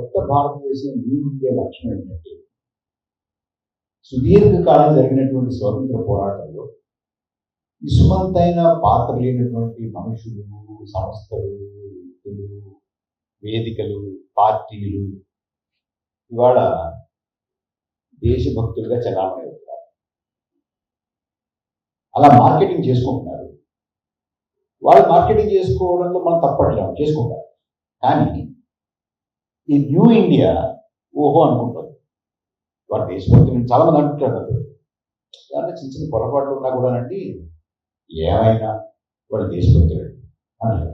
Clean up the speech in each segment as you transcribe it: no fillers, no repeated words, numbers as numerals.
కొత్త భారతదేశం new India లక్షణం ఏంటంటే సుదీర్ఘకాలం జరిగినటువంటి స్వాతంత్ర పోరాటంలో ఇసుమంతైన పాత్ర లేనటువంటి మనుషులు, సంస్థలు, వ్యక్తులు, వేదికలు, పార్టీలు ఇవాళ దేశభక్తులుగా చలామణి అవుతున్నారు. అలా మార్కెటింగ్ చేసుకుంటున్నారు. వాళ్ళు మార్కెటింగ్ చేసుకోవడంలో మనం తప్పట్లేము, చేసుకుంటారు. కానీ ఈ న్యూ ఇండియా ఓహో అనుకుంటారు. వాడు దేశభక్తులు చాలా మంది అంటుంటారు. కానీ చిన్న చిన్న పొరపాట్లు ఉన్నా కూడానండి ఏమైనా వాడు దేశభక్తులు అంటారు.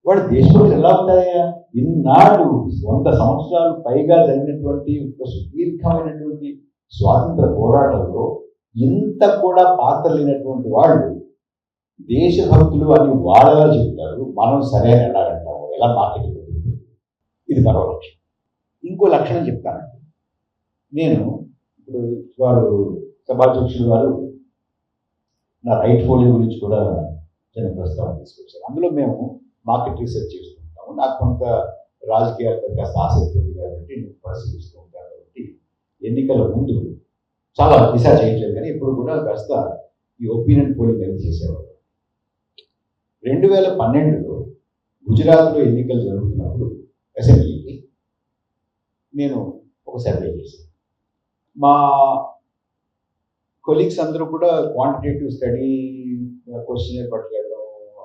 వాడు దేశభక్తులు ఎలా ఉంటాయా? ఇన్నాడు 100 సంవత్సరాలు పైగా జరిగినటువంటి ఒక సుదీర్ఘమైనటువంటి స్వాతంత్ర పోరాటంలో ఇంత కూడా పాత్ర లేనటువంటి వాళ్ళు దేశభక్తులు అని వాళ్ళలా చెప్తారు. మనం సరైన ఎలా అంటాము, ఎలా మార్కెటింగ్. ఇది మరో లక్షణం. ఇంకో లక్షణం చెప్తానండి. నేను ఇప్పుడు వారు సభాధ్యక్షులు వారు నా రైట్ ఫోలియో గురించి కూడా చిన్న ప్రస్తావన తీసుకొచ్చారు. అందులో మేము మార్కెట్ రీసెర్చ్ చేస్తుంటాము. నాకు కొంత రాజకీయాలతో కాస్త ఆసక్తి ఉంది కాబట్టి నేను పరిశీలిస్తూ ఉంటాను. కాబట్టి ఎన్నికల ముందు చాలా దిశ చేయట్లేదు కానీ ఇప్పుడు కూడా కాస్త ఈ ఒపీనియన్ పోలింగ్ అనేది చేసేవారు. 2012లో గుజరాత్లో ఎన్నికలు జరుగుతున్నప్పుడు అసెంబ్లీకి నేను ఒక సర్వే చేశాను. మా కొలీగ్స్ అందరూ కూడా క్వాంటిటేటివ్ స్టడీ క్వశ్చన్ పట్టుకెళ్ళడం,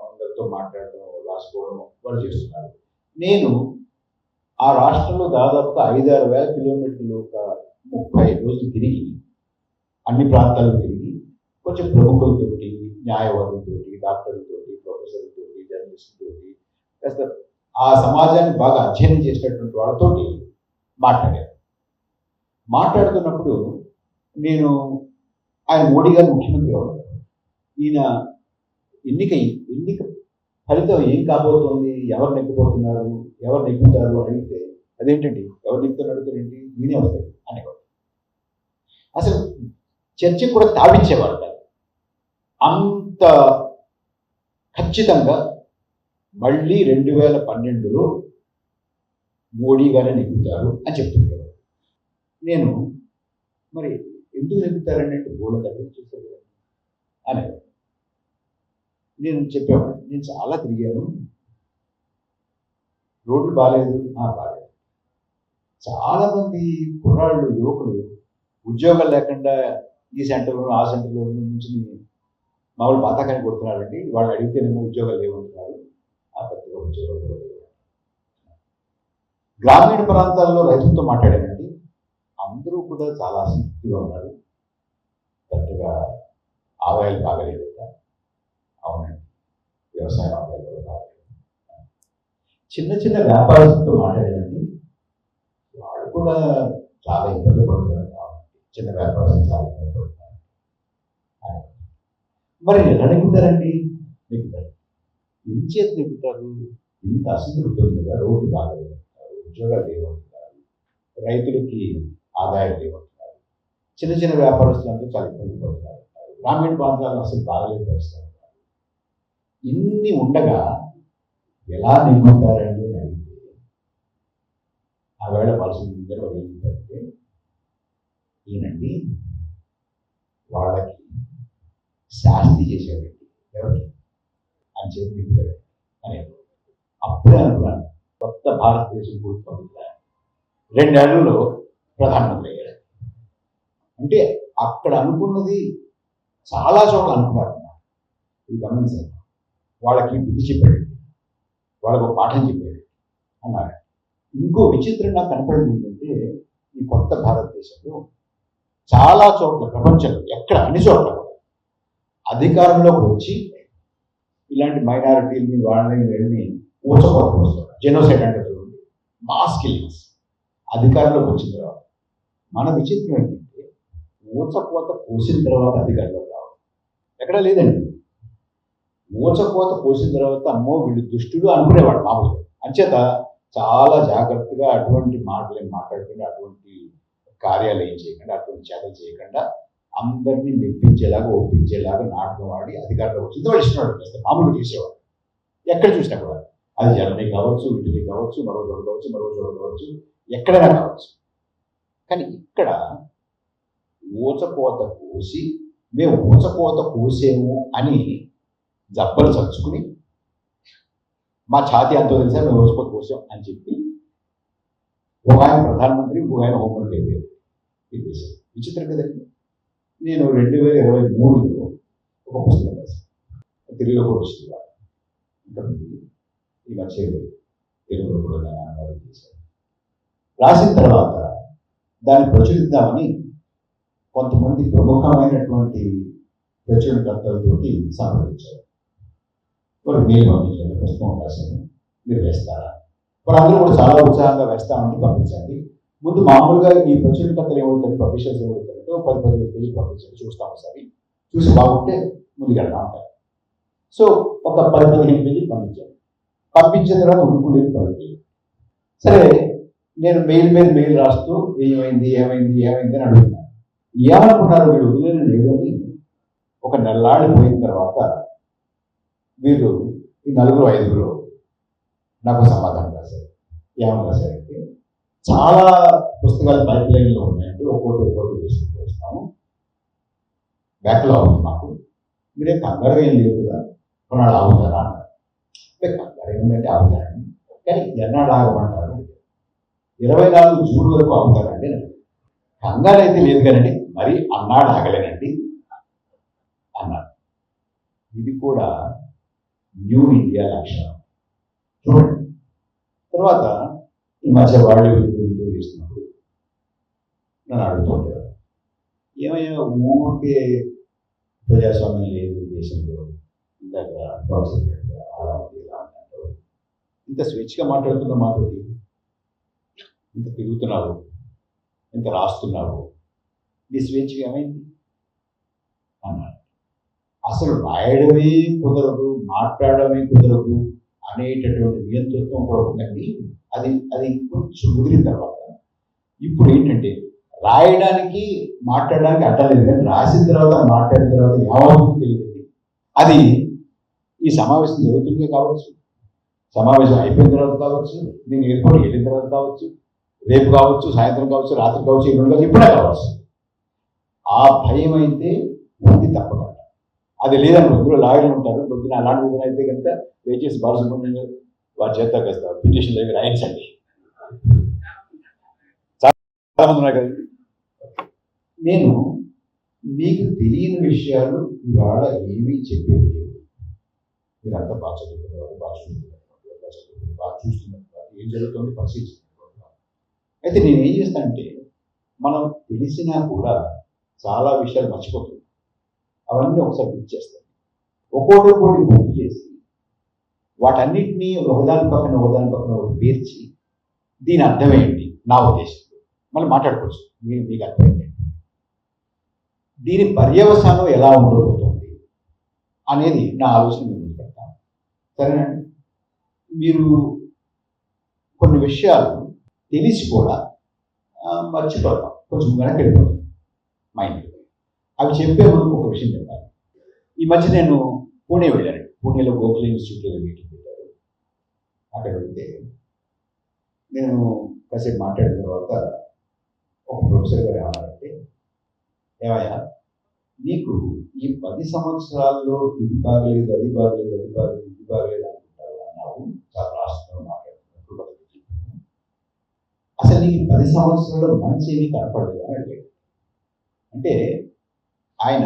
అందరితో మాట్లాడడం, రాసుకోవడం వాళ్ళు చేస్తున్నారు. నేను ఆ రాష్ట్రంలో దాదాపుగా 5-6 వేల కిలోమీటర్లు ఒక 30 రోజులు తిరిగి అన్ని ప్రాంతాలు తిరిగి కొంచెం ప్రముఖులతోటి, న్యాయవాదులతోటి, డాక్టర్లతోటి, ప్రొఫెసర్లతోటి, జర్నలిస్టులతోటి కాస్త ఆ సమాజాన్ని బాగా అధ్యయనం చేసినటువంటి వాళ్ళతోటి మాట్లాడుతున్నప్పుడు నేను ఆయన మోడీ గారు ముఖ్యమంత్రి అవ్వాలి, ఈయన ఎన్నిక ఫలితం ఏం కాబోతోంది, ఎవరు నెగ్గిపోతున్నారు, ఎవరు నెగ్గుతారు అడిగితే అదేంటండి ఎవరు నెగ్గుతారు అడుగుతారేంటి, నేనే వస్తాడు అనేవాడు. అసలు చర్చకు కూడా తావించేవాడు కాదు. అంత ఖచ్చితంగా మళ్ళీ 2012లో మోడీ గారే నెగ్గుతారు అని చెప్తుంటారు. నేను మరి ఎందుకు నెగ్గుతారని అంటే గోడ దగ్గర చూసారు అనేవాడు. నేను చెప్పేవాడు, నేను చాలా తిరిగాను, రోడ్లు బాగాలేదు, బాగాలేదు. చాలామంది కుర్రాళ్ళు, యువకులు ఉద్యోగాలు లేకుండా ఈ సెంటర్లో ఆ సెంటర్లో నుంచి మామూలు బాతాకాన్ని కొడుతున్నారండి. వాళ్ళు అడిగితేనేమో ఉద్యోగాలు లేవంటున్నారు. ఆ పెద్దగా ఉద్యోగాలు కూడా లేవు. గ్రామీణ ప్రాంతాల్లో రైతులతో మాట్లాడానండి. అందరూ కూడా చాలా అసంతృప్తిగా ఉన్నారు. పెద్దగా ఆదాయాలు బాగలేదు. అవునండి, వ్యవసాయం ఆదాయాలు కూడా బాగలేదు. చిన్న చిన్న వ్యాపారస్తులతో మాట్లాడానండి. వాళ్ళు కూడా చాలా ఇబ్బంది పడుతున్నారు. చిన్న వ్యాపారస్తులు చాలా ఇబ్బంది పడుతున్నారు. మరి ఎలా నెగ్గుతారండి? నెగ్గుతారు. ఏం చేతి నెగ్గుతారు? ఇంత అసంతృప్తి ఉంది కదా, రోడ్డు బాగలేదు, ఉద్యోగాలు లేవంటున్నారు, రైతులకి ఆదాయం లేవంటున్నారు, చిన్న చిన్న వ్యాపారస్తులందరూ చాలా ఇబ్బంది పడుతున్నారు, గ్రామీణ ప్రాంతాల్లో అసలు బాగలేదు పరిస్థితులు. ఇన్ని ఉండగా ఎలా నెగ్గుతారండి అని అడిగితే ఆవేళ పరిస్థితి వాడు ఏం చెప్తారంటే, ఈయనండి వాళ్ళకి శాస్తి చేసేవాడి ఎవరికి అని చెప్పి నెగ్గుతాడు అనేది. అప్పుడే అనుకున్నాను కొత్త భారతదేశం ప్రభుత్వం 2 ఏళ్లలో ప్రధానమంత్రి అయ్యాడు. అంటే అక్కడ అనుకున్నది చాలా చోట్ల అనుకున్నారు. ఇది గమనించారు. వాళ్ళకి బుద్ధి చెప్పాడు, వాళ్ళకు ఒక పాఠం చెప్పాడు అన్నారు. ఇంకో విచిత్రం నాకు కనపడింది ఏంటంటే, ఈ కొత్త భారతదేశంలో చాలా చోట్ల ప్రపంచంలో ఎక్కడ అన్ని చోట్ల అధికారంలోకి వచ్చి ఇలాంటి మైనారిటీని వాళ్ళని వెళ్ళి ఊచకోతకు వస్తారు. జెనోసైడ్ అంటే చూడండి, మాస్ కిల్లింగ్స్. అధికారంలోకి వచ్చిన తర్వాత మన విచిత్రం ఏంటంటే, ఊచకోత కోసిన తర్వాత అధికారంలోకి రావడం ఎక్కడా లేదండి. ఊచకోత కోసిన తర్వాత అమ్మో వీళ్ళు దుష్టులు అనుకునేవాడు మామూలుగా. అంచేత చాలా జాగ్రత్తగా అటువంటి మాటలు మాట్లాడకుండా, అటువంటి కార్యాలు ఏం చేయకుండా, అటువంటి చేతలు చేయకుండా అందరినీ మెప్పించేలాగా, ఒప్పించేలాగా నాటకం ఆడి అధికారంలో వచ్చింది వాళ్ళు ఇష్టం చేస్తారు. మామూలుగా చేసేవాడు ఎక్కడ చూసినా కూడా. అది జర్మనీ కావచ్చు, ఇటలీ కావచ్చు, మరో చోటు కావచ్చు, మరో చోటు కావచ్చు, ఎక్కడైనా కావచ్చు. కానీ ఇక్కడ ఊచకోత కోసి మేము ఊచకోత కోసేము అని జబ్బలు చచ్చుకుని మా ఛాతీ అంతో తెలిసా మేము ఊచకోత కోసాం అని చెప్పి ఒక ఆయన ప్రధానమంత్రి, ఒక ఆయన హోంమంత్రి అయిపోయారు ఈ దేశం. విచిత్రం కదండి. నేను 2023లో ఒక పుస్తకం రాశాను, తెలుగులో కూడా వచ్చింది. ఇంకా ఈ మధ్య తెలుగులో కూడా దాన్ని అనువాదం చేశాను. రాసిన తర్వాత దాన్ని ప్రచురిద్దామని కొంతమంది ప్రముఖమైనటువంటి ప్రచురణకర్తలతోటి సంప్రదించారు. వారు మెయిల్ పంపించారు, పుస్తకం రాశాను, మీరు వేస్తారా? వారందరూ కూడా చాలా ఉత్సాహంగా వేస్తామని పంపించండి. ముందు మామూలుగా ఈ ప్రచురణకర్తలు ఏమవుతారు, పబ్లిషర్స్ ఏమవుతారంటే 10-15 పేజీలు పంపించండి, చూస్తాం ఒకసారి, చూసి బాగుంటే ముందుకెళ్తా ఉంటారు. సో ఒక 10-15 పేజీలు పంపించిన తర్వాత ఉడుకులేదు పడుతుంది. సరే, నేను మెయిల్ మీద మెయిల్ రాస్తూ ఏమైంది ఏమైంది ఏమైంది అని అడుగుతున్నాను. ఏమనుకున్నారు వీడు వదిలేని లేదని. ఒక నెల్లాళ్ళు పోయిన తర్వాత వీరు ఈ 4-5 నాకు సమాధానం రాశారు. ఏమని రాశారంటే, చాలా పుస్తకాలు పైప్ లైన్లో ఉన్నాయండి, ఒక్కోటి వేసుకుంటూ వస్తాము, బ్యాక్లాగ్ ఉంది మాకు, మీరే కంగారు ఏం లేదు కదా, కొన్నాళ్ళు ఆగుతారా అన్నారు. అంటే కంగారు ఏముందంటే ఆగుతారండి, కానీ ఎన్నాళ్ళు ఆగమంటారు? 24 జూన్ వరకు ఆగుతారండి. కంగారు అయితే లేదు కదండి, మరి అన్నాడు ఆగలేనండి అన్నారు. ఇది కూడా న్యూ ఇండియా లక్షణం చూడండి. తర్వాత ఈ మధ్య వాళ్ళు ఇంటర్వ్యూ చేస్తున్నప్పుడు నన్ను అడుగుతుంటారు, ఏమయ్యా ఊరికే ప్రజాస్వామ్యం లేదు దేశంలో, ఇందాక అలా ఇలా అంటారు, ఇంత స్వేచ్ఛగా మాట్లాడుతున్న మాతోటి ఇంత తిరుగుతున్నావు, ఇంత రాస్తున్నావు, నీ స్వేచ్ఛగా ఏమైంది అన్నారు. అసలు రాయడమే కుదరదు, మాట్లాడడమే కుదరదు అనేటటువంటి నియంతృత్వం కూడా ఉందండి. అది కొంచెం ముదిరిన తర్వాత ఇప్పుడు ఏంటంటే రాయడానికి మాట్లాడడానికి అడ్డలేదు, కానీ రాసిన తర్వాత మాట్లాడిన తర్వాత ఏమవుతుందో తెలియదండి. అది ఈ సమావేశం జరుగుతుందే కావచ్చు, సమావేశం అయిపోయిన తర్వాత కావచ్చు, నేను ఎయిర్పోర్ట్కి వెళ్ళిన తర్వాత కావచ్చు, రేపు కావచ్చు, సాయంత్రం కావచ్చు, రాత్రి కావచ్చు, ఎల్లుండి కావచ్చు, ఇప్పుడే కావచ్చు. ఆ భయం అయితే ఉంది తప్పకుండా. అది లేదని రోజులు లాయర్లు ఉంటారు, పొద్దున అలాంటి విధంగా అయితే కనుక దయచేసి బాలసుబ్రహ్మణ్యం గారు వారి చేత కాస్త పిటిషన్ దగ్గర రాయించండి. చాలా మంది ఉన్నారు కదండి. నేను మీకు తెలియని విషయాలు ఇవాళ ఏమీ చెప్పేది లేదు. మీరంతా బాగా చదువుకునేవారు, బాగా చూస్తున్నారు, ఏం జరుగుతుంది పరిశీలిస్తున్నారు. అయితే నేనేం చేస్తానంటే, మనం తెలిసినా కూడా చాలా విషయాలు మర్చిపోతుంది, అవన్నీ ఒకసారి గుర్తు చేస్తాను. ఒక్కోటి గుర్తు చేసి వాటన్నిటినీ ఒకదాని పక్కన ఒకటి పేర్చి దీని అర్థమేంటి నా ఉద్దేశంలో మళ్ళీ మాట్లాడుకోవచ్చు, మీకు అర్థమైంది, దీని పర్యవసానం ఎలా ఉండబోతుంది అనేది నా ఆలోచన మీరు ముందు పెడతాను. సరేనండి. మీరు కొన్ని విషయాలు తెలిసి కూడా మర్చిపోతాం, కొంచెం వెనక్కి వెళ్ళిపోతాం మైండ్. అవి చెప్పే ముందు ఒక విషయం చెప్పాలి. ఈ మధ్య నేను పూణే వెళ్ళాను. పూణేలో గోఖలే ఇన్స్టిట్యూట్లో మీటింగ్ పెట్టారు. అక్కడ వెళ్తే నేను కాసేపు మాట్లాడిన తర్వాత ఒక ప్రొఫెసర్ గారు ఏమన్నారంటే, ఏమయ్యా నీకు ఈ 10 సంవత్సరాల్లో ఇది బాగలేదు, అది బాగలేదు, అది బాగలేదు, ఇది బాగలేదు అనుకుంటారు అన్నావు, చాలా రాష్ట్రంలో మాట్లాడుతున్నప్పుడు అసలు నీకు 10 సంవత్సరాల్లో మంచి ఏమీ కనపడలేదు అని అడిగాడు. అంటే ఆయన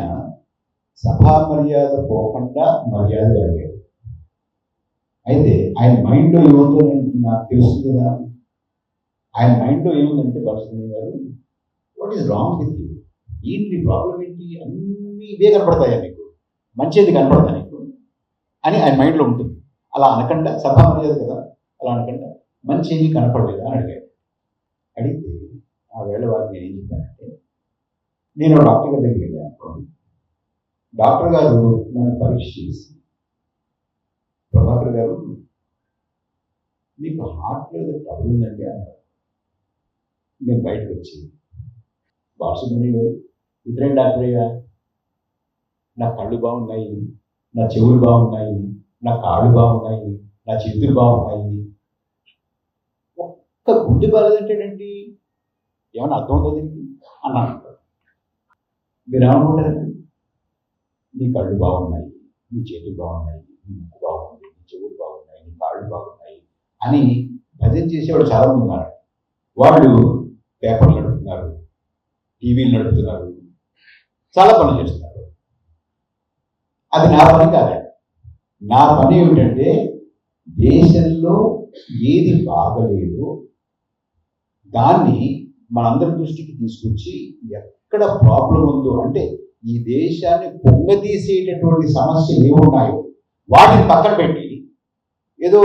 సభా మర్యాద పోకుండా మర్యాద అడిగాడు. అయితే ఆయన మైండ్లో ఏముందో నాకు తెలుస్తుంది కదా. ఆయన మైండ్లో ఏముందంటే, బాలసుబ్రహ్మణ్యం గారు, what is wrong with you, ఏంటి ప్రాబ్లం ఏంటి, అన్నీ ఇవే కనపడతాయా నీకు, మంచిది కనపడతా నీకు అని ఆయన మైండ్లో ఉంటుంది. అలా అనకుండా, సభా మర్యాద కదా, అలా అనకుండా మంచి ఏమీ కనపడలేదా అని అడిగాడు. అడిగితే ఆ వేళ వారికి నేను ఏం చెప్పానంటే, నేను డాక్టర్ గారి దగ్గరికి వెళ్ళాను అనుకోండి. డాక్టర్ గారు నన్ను పరీక్ష చేసి, ప్రభాకర్ గారు మీకు హార్ట్లో ఏదో ట్రబుల్ ఉందండి అన్నారు. నేను బయటకు వచ్చి, బాలసుబ్రహ్మణ్యం గారు ఇద్దరేం డాక్టర్ అయ్యా, నా కళ్ళు బాగున్నాయి, నా చెవులు బాగున్నాయి, నా కాళ్ళు బాగున్నాయి, నా చేతులు బాగున్నాయి. ఒక్క గుండె బాగాలేదంటేనండి ఏమన్నా అర్థం అవుతుంది అన్నాను. మీరు ఏమనుకుంటారండి? నీ కళ్ళు బాగున్నాయి, నీ చేతులు బాగున్నాయి, నీ ముక్కు బాగుంది, నీ చెవులు బాగున్నాయి, నీ కాళ్ళు బాగున్నాయి అని భజన చేసేవాడు చాలా మంది ఉన్నారు. వాళ్ళు పేపర్లు నడుపుతున్నారు, టీవీలు నడుపుతున్నారు, చాలా పనులు చేస్తున్నారు. అది నా పని కాదండి. నా పని ఏమిటంటే దేశంలో ఏది బాగలేదో దాన్ని మనందరి దృష్టికి తీసుకొచ్చి ఎక్కడ ప్రాబ్లం ఉందో, అంటే ఈ దేశాన్ని పొంగదీసేటటువంటి సమస్యలు ఏమున్నాయో వాటిని పక్కన పెట్టి ఏదో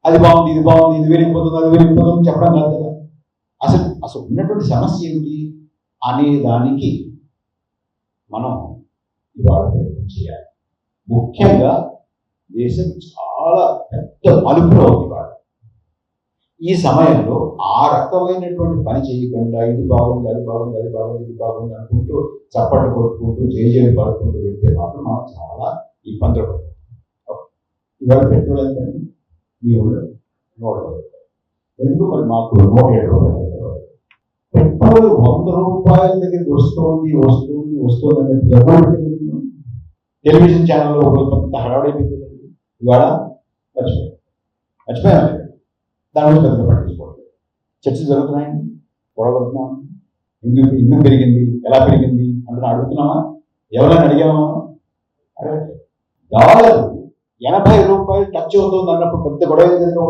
అది బాగుంది, ఇది బాగుంది, ఇది వెళ్ళిపోతుంది, అది వెళ్ళిపోతుంది చెప్పడం కాదు కదా. అసలు ఉన్నటువంటి సమస్య ఏమిటి అనే దానికి మనం ఇవాళ ప్రయత్నం చేయాలి. ముఖ్యంగా దేశం చాలా పెద్ద మలుపులో ఉంది ఇవాళ. ఈ సమయంలో ఆ రకమైనటువంటి పని చేయకుండా ఇది బాగుంది, అది బాగుంది, అది బాగుంది, ఇది బాగుంది అనుకుంటూ చప్పట్లు కొట్టుకుంటూ జేజేలు పడుకుంటూ వెళ్తే మాత్రం మనం చాలా ఇబ్బందులు పడతాం. ఇవాళ పెట్రోల్ ఎంతండి? మీ ఊళ్ళో 100 ఎందుకు? మరి మాకు 107 రూపాయలు. పెట్రోల్ 100 రూపాయల దగ్గరికి వస్తుంది అన్నట్టుగా టెలివిజన్ ఛానల్లో ఒక రోజు కొంత హడావుడైపోయింది కదండి. ఇవాళ మర్చిపోయాను దాని గురించి పెద్దగా పట్టించుకోవట్లేదు. చర్చలు జరుగుతున్నాయండి, గొడవడుతున్నాం. ఎందుకు పెరిగింది, ఎలా పెరిగింది అంటున్నా అడుగుతున్నామా? ఎవరైనా అడిగామా? అడగట్లేదు. డాలర్ 80 రూపాయలు టచ్ అవుతుంది అన్నప్పుడు పెద్ద గొడవ ఏంటంటే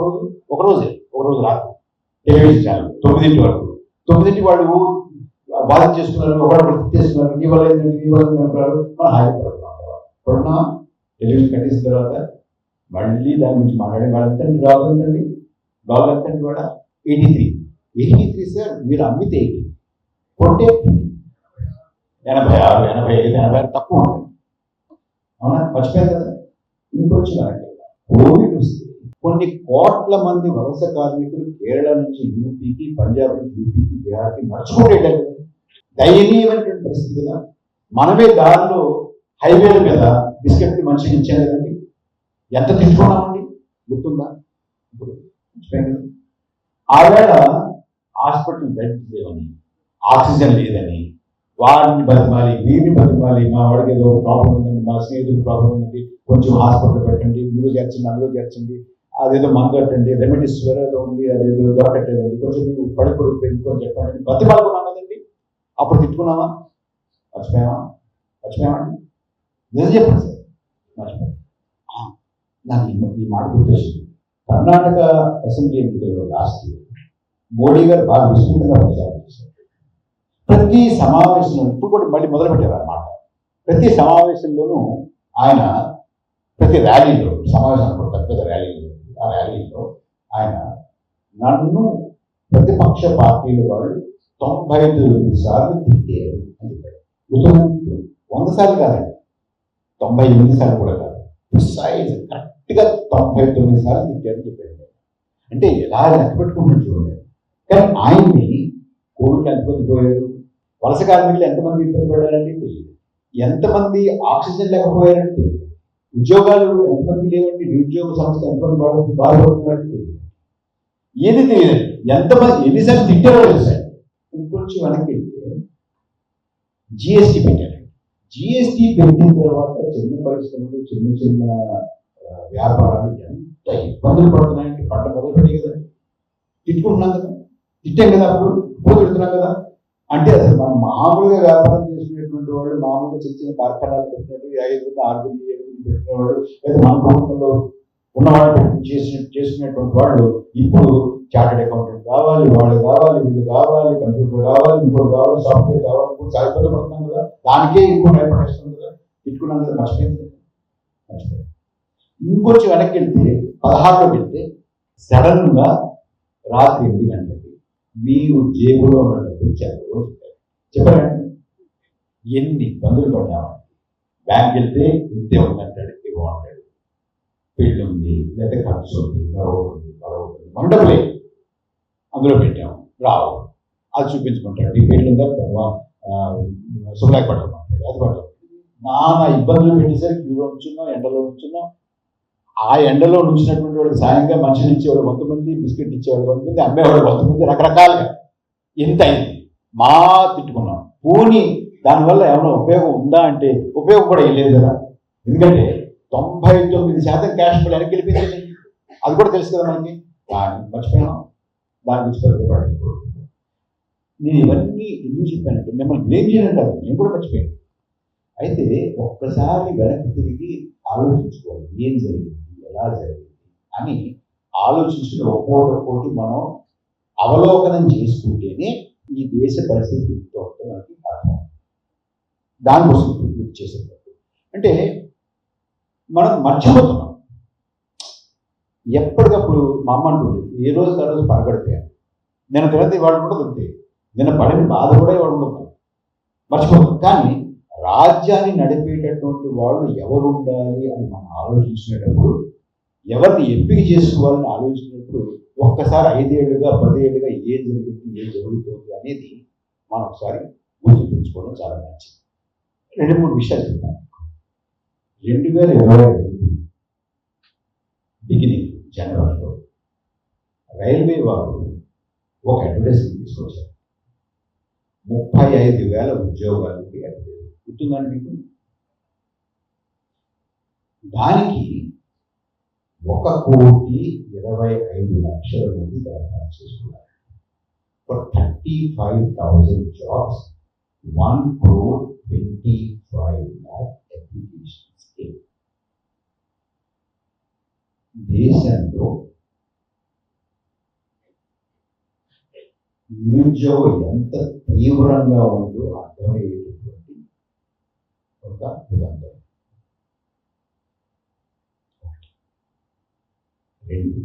ఒక రోజు రాత్రి టెలివిజన్ ఛానల్ 9 వరకు 9 వాళ్ళు బాధ చేస్తున్నారు, ఒకరు చేస్తున్నారు, నీ వల్ల అంటారు. మనం హాయి పడుతున్నాం. టెలివిజన్ కట్టేసిన తర్వాత మళ్ళీ దాని గురించి మాట్లాడే వాళ్ళంతండి డాలర్ ఎంతండి కూడా 83 సార్. మీరు అమ్మితే 80 కొంటే 86, 85, 86 తక్కువ ఉంటుంది. అవునా? మర్చిపోయారు కదా. ఇంకొచ్చి కోవిడ్ వస్తే కొన్ని కోట్ల మంది వలస కార్మికులు కేరళ నుంచి యూపీకి, పంజాబ్ నుంచి యూపీకి, బీహార్కి నడుచుకుంటే దయనీయమైనటువంటి పరిస్థితి కదా. మనమే దారిలో హైవేల మీద బిస్కెట్లు మనిషికి ఇచ్చాను కదండి. ఎంత తిట్టుకున్నామండి, గుర్తుందా? ఇప్పుడు ఆవేళ హాస్పిటల్ బెడ్ లేవని, ఆక్సిజన్ లేదని వారిని బతిమాలి, వీరిని బతిమాలి, మా వాడికి ఏదో ప్రాబ్లం ఉందండి, మా స్నేహితులకు ప్రాబ్లం ఉందండి, కొంచెం హాస్పిటల్ పెట్టండి, ఇందులో చేర్చండి, అందులో చేర్చండి, అదేదో మందు కట్టండి, రెమెడీస్వర్ ఏదో ఉంది, అదేదో దొరకట్లేదండి, కొంచెం మీకు పడిపొడుగు పెంచుకొని చెప్పండి, బతిమాలుకున్నాం కదండి. అప్పుడు తిట్టుకున్నామా? మర్చిపోయామండి. నిజం చెప్పండి సార్, మర్చిపోయాం. నాకు ఈ మాట గుర్తొచ్చింది. కర్ణాటక అసెంబ్లీ ఎన్నికల్లో లాస్ట్ ఇయర్ మోడీ గారు బాగా విస్తృతంగా ప్రచారం చేశారు. ప్రతి సమావేశంలో, ఇప్పుడు కూడా మళ్ళీ మొదలుపెట్టారు అన్నమాట, ప్రతి సమావేశంలోనూ ఆయన ప్రతి ర్యాలీలో, సమావేశం పెద్ద ర్యాలీలో, ఆ ర్యాలీలో ఆయన నన్ను ప్రతిపక్ష పార్టీల వాళ్ళు 99 సార్లు తిట్టారు అని చెప్పారు. గుర్తున్నట్టు 100 సార్లు కాదండి, 98 సార్లు కూడా కాదు, ప్రిసైజ్ కరెక్ట్గా 99 సార్లు తిట్టారని చెప్పారు. అంటే ఎలా లెక్క పెట్టుకుంటున్నారు చూడండి. కానీ ఆయన్ని కోవిడ్లో ఎంతమంది పోయారు, వలస కార్మికులు ఎంతమంది ఇబ్బంది పడ్డారంటే తెలియదు, ఎంతమంది ఆక్సిజన్ లేకపోయారంటే తెలియదు, ఉద్యోగాలు ఎంతమందికి లేవండి, నిరుద్యోగ సంస్థ ఎంతమంది బాధపడుతున్నారంటే తెలియదు, ఏది తెలియదు. ఎంతమంది ఎన్నిసార్లు తిట్టారో తెలుసారు. ఇంకొంచెం వెనక్కి వెళ్తే జిఎస్టీ పెట్టారండి. జిఎస్టీ పెట్టిన తర్వాత చిన్న పరిశ్రమలు, చిన్న వ్యాపారాలు ఎంత ఇబ్బందులు పడుతున్నాయంటే పంట మొదలుపెట్టే కదండి. తిట్టుకుంటున్నాం కదా, తిట్టాం కదా, అప్పుడు తిడుతున్నాం కదా. అంటే అసలు మనం మామూలుగా వ్యాపారం చేసుకునేటువంటి వాళ్ళు, మామూలుగా చిన్న కార్ఖానాలు పెట్టినట్టు 5, 6, 7 పెట్టినవాడు, లేదా మన కుటుంబంలో ఉన్నవాళ్ళు చేసుకునేటువంటి వాళ్ళు ఇప్పుడు చార్టెడ్ అకౌంటెంట్ కావాలి, వాళ్ళు కావాలి, వీళ్ళు కావాలి, కంప్యూటర్ కావాలి, ఇంకోటి కావాలి, సాఫ్ట్వేర్ కావాలి, ఇప్పుడు చాలా ఇబ్బంది పడుతున్నాం కదా. దానికే ఇంకో భయపడేస్తుంది కదా, తిట్టుకున్నాం కదా, మర్చిపోయింది. ఇంకొంచెం వెనక్కి వెళ్తే 16లోకి వెళ్తే సడన్గా రాత్రి 8 గంటలకి మీరు జేబులో ఉన్నట్టు చెప్పారండి. ఎన్ని ఇబ్బందులు పడ్డామండి. బ్యాంక్ వెళ్తే ఇంతే ఉందంటాడు, ఇవ్వమంటాడు, పెళ్ళి ఉంది, లేదా ఖర్చు ఉంది, మరొకటి మండపలే అందులో పెట్టాము, రావు, అది చూపించుకుంటాడు, ఈ పెళ్ళి ఉందా, సుబ్లాక్ పట్టమంటాడు, అది పట్టం. నానా ఇబ్బందులు పెట్టేసరికి క్యూలో ఉంచున్నాం, ఎండలో ఉంచున్నాం. ఆ ఎండలో నుంచినటువంటి వాళ్ళకి సాయంగా మంచిని ఇచ్చేవాడు కొంతమంది, బిస్కెట్ ఇచ్చేవాడు కొంతమంది, అమ్మేవాడు కొంతమంది, రకరకాలుగా. ఎంత అయింది మా తిట్టుకున్నాం. పోనీ దానివల్ల ఏమైనా ఉపయోగం ఉందా అంటే ఉపయోగం కూడా ఏం లేదు కదా. ఎందుకంటే 99% క్యాష్ మళ్ళీ వెనక్కి వెళ్ళిపోయింది. అది కూడా తెలుసు కదా మనకి. దాన్ని మర్చిపోయాం, దాని గురించి పెద్దపడదు. నేను ఇవన్నీ ఎందుకు చెప్పానంటే మిమ్మల్ని బ్లేమ్ చేయడం కాదు, నేను కూడా మర్చిపోయాను. అయితే ఒక్కసారి వెనక్కి తిరిగి ఆలోచించుకోవాలి, ఏం జరిగింది, ఎలా జరిగింది అని ఆలోచించుకుని ఒక్కోటి మనం అవలోకనం చేసుకుంటేనే ఈ దేశ పరిస్థితి మనకి అర్థం. దానికోసం మీరు చేసేటప్పుడు అంటే మనం మర్చిపోతున్నాం. ఎప్పటికప్పుడు మా అమ్మ అంటుంది, ఏ రోజు ఆ రోజు పరగడిపోయాను, నేను తినది వాడు కూడా అంతే, నిన్న పడిన బాధ కూడా వాడు ఉండదు, మర్చిపోతాం. కానీ రాజ్యాన్ని నడిపేటటువంటి వాళ్ళు ఎవరు ఉండాలి అని మనం ఆలోచించినప్పుడు, ఎవరిని ఎంపిక చేసుకోవాలని ఆలోచించినప్పుడు ఒక్కసారి 5 ఏళ్ళుగా 10 ఏళ్ళుగా ఏం జరిగింది, ఏం జరుగుతుంది అనేది మనం ఒకసారి గుర్తు తెచ్చుకోవడం చాలా మంచిది. 2-3 విషయాలు చెప్తాను. 2025 బిగినింగ్ జనవరిలో రైల్వే వారు ఒక అడ్వర్టైజ్మెంట్ తీసుకొచ్చారు. 35,000 ఉద్యోగాలకి అడ్వర్టైజ్మెంట్ గుర్తుందండి మీకు? దానికి 1,25,00,000 మంది దరఖాస్తు చేసుకున్నారు. For 35,000 jobs, 1,25,00,000 applications came. దేశంలో నిరుద్యోగం ఎంత తీవ్రంగా ఉందో అర్థమయ్యేటటువంటి ఒక ఉదాహరణ. 2,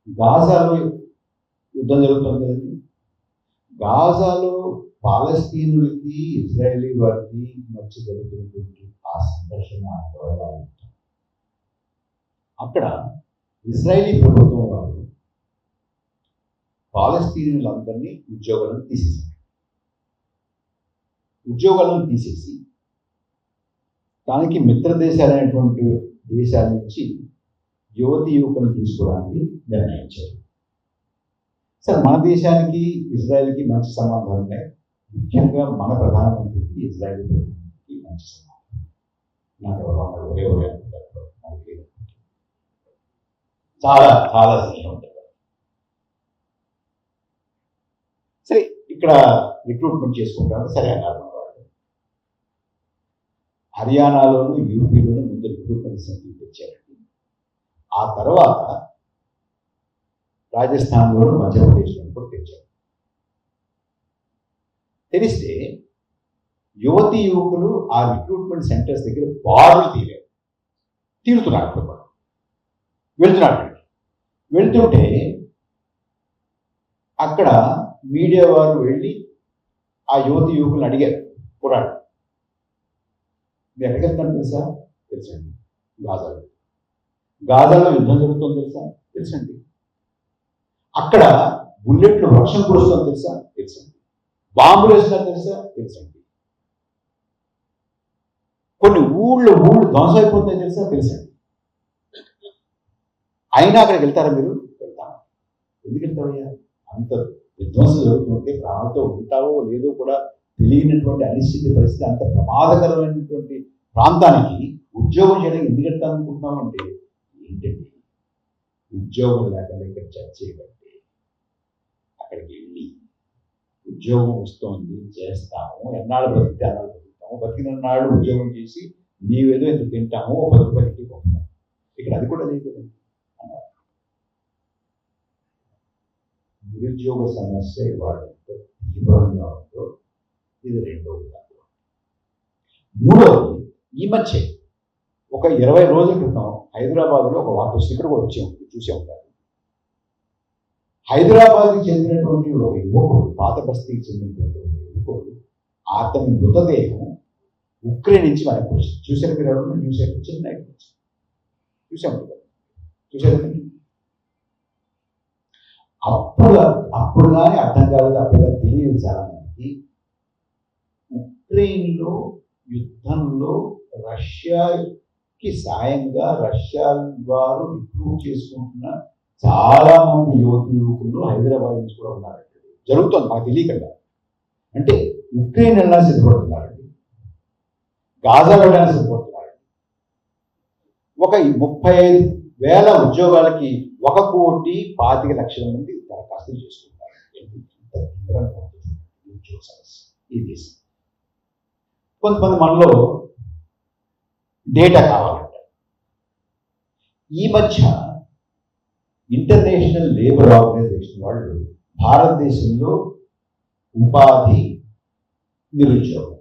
గాజాలో యుద్ధం జరుగుతుంది కదండి. గాజాలో పాలస్తీనులకి ఇజ్రాయేలీ వారికి మధ్య జరుగుతున్నటువంటి ఆ సంఘర్షణ, అక్కడ ఇజ్రాయేలీ ప్రభుత్వం వారు పాలస్తీనులందరినీ ఉద్యోగాలను తీసేసి దానికి మిత్ర దేశాలైనటువంటి దేశాల నుంచి యువతి యువకులను తీసుకోవడానికి నిర్ణయించారు. సరే, మన దేశానికి ఇజ్రాయెల్కి మంచి సంబంధాలు ఉన్నాయి. ముఖ్యంగా మన ప్రధానమంత్రికి ఇజ్రాయెల్ ప్రధానమంత్రికి మంచి సంబంధం. నాకు ఎవరు చాలా చాలా స్నేహం ఉంటుంది. సరే, ఇక్కడ రిక్రూట్మెంట్ చేసుకుంటారు. సరే అన్నారు వాళ్ళు. హర్యానాలోను యూపీలోను ముందు రిక్రూట్మెంట్ సెంటర్ తెచ్చారండి. ఆ తర్వాత రాజస్థాన్లోను మధ్యప్రదేశ్లో కూడా తెచ్చారు. తెలిస్తే యువతి యువకులు ఆ రిక్రూట్మెంట్ సెంటర్స్ దగ్గర బారులు తీరుతున్నారు. వెళ్తుంటే అక్కడ మీడియా వారు వెళ్ళి ఆ యువతి యువకులను అడిగారు, కుర్రాడు మీరు ఎక్కడికి వెళ్తాను తెలుసా? తెలుసండి. గాజాలో యుద్ధం జరుగుతుంది తెలుసా? తెలుసండి. అక్కడ బుల్లెట్లు వర్షం కురుస్తుంది తెలుసా? తెలుసండి. బాంబులు వేస్తున్నారు తెలుసా? తెలుసండి. కొన్ని ఊళ్ళు ధ్వంసం అయిపోతున్నాయి తెలుసా? తెలుసండి. అయినా అక్కడికి వెళ్తారా మీరు? వెళ్తాను. ఎందుకు వెళ్తావయ్యా? అంత విధ్వంసం జరుగుతుంటే ప్రాణాలతో ఉంటావో లేదో కూడా తెలియనటువంటి అనిశ్చిత పరిస్థితి, అంత ప్రమాదకరమైనటువంటి ప్రాంతానికి ఉద్యోగం చేయడానికి ఎందుకు వెళ్తాను అనుకుంటున్నాం అంటే ఏంటండి, ఉద్యోగం లేకుండా ఇక్కడ చర్చ చేయబట్టి అక్కడికి వెళ్ళి ఉద్యోగం వస్తుంది, చేస్తాము, ఎన్నాళ్ళు బతికితే అన్నాళ్ళు బతుకుతాము, బతికిన నాడు ఉద్యోగం చేసి నీవేదో ఎంత తింటాము, 10 రూపాయలకి పంపుతాము. ఇక్కడ అది కూడా లేదు కదండి అన్నారు. నిరుద్యోగ సమస్య ఇవాళ ఎంత తీవ్రంగా ఉందో ఇది 2వ ఉదాహరణ. 3వది, ఈ మధ్య ఒక 20 రోజుల క్రితం హైదరాబాద్లో ఒక వార్త వస్తుంది, ఇక్కడ కూడా చూసే ఉంటారు. హైదరాబాద్కి చెందినటువంటి ఒక యువకుడు, పాత బస్తీకి చెందినటువంటి ఒక యువకుడు, అతని మృతదేహం ఉక్రెయిన్ నుంచి మనకు వచ్చింది. చూసారు మీరు? ఎవరన్నా చూసారు? చిన్న చూసే ఉంటుంది, చూసారు. అప్పుడు కానీ అర్థం కాలేదు, అప్పుడు తెలియదు చాలా మందికి. ఉక్రెయిన్లో యుద్ధంలో రష్యాకి కి సాయంగా రష్యా వారు రిక్రూట్ చేసుకుంటున్న చాలా మంది యువకులు హైదరాబాద్ నుంచి కూడా ఉన్నారండి. జరుగుతుంది మాకు తెలియకుండా. అంటే ఉక్రెయిన్ వెళ్ళడానికి సిద్ధపడుతున్నారండి, గాజా వెళ్ళడానికి సిద్ధపడుతున్నారండి. ఒక 35,000 ఉద్యోగాలకి 1,25,00,000 మంది దరఖాస్తులు చేసుకుంటారు. ఈ దేశం కొంతమంది మనలో డేటా కావాలంట. ఈ మధ్య ఇంటర్నేషనల్ లేబర్ ఆర్గనైజేషన్ వాళ్ళు భారతదేశంలో ఉపాధి, నిరుద్యోగం,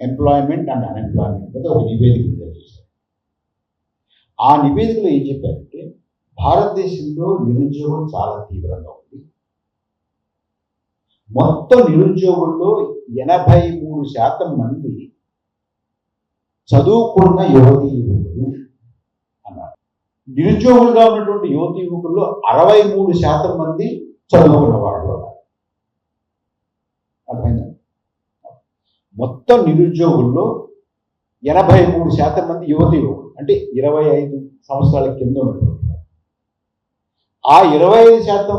ఎంప్లాయ్మెంట్ అండ్ అన్ఎంప్లాయ్మెంట్ మీద ఒక నివేదిక విడుదల చేశారు. ఆ నివేదికలో ఏం చెప్పారంటే భారతదేశంలో నిరుద్యోగం చాలా తీవ్రంగా ఉంది. మొత్తం నిరుద్యోగుల్లో 83% మంది చదువుకున్న యువతీ యువకులు అన్నారు. నిరుద్యోగులుగా ఉన్నటువంటి యువతీ యువకుల్లో 63% మంది చదువుకున్న వాళ్ళు అన్నారు. అర్థమైందా? మొత్తం నిరుద్యోగుల్లో 83% మంది యువతీ యువకులు, అంటే 25 సంవత్సరాల కింద ఉన్నటువంటి ఆ 25%,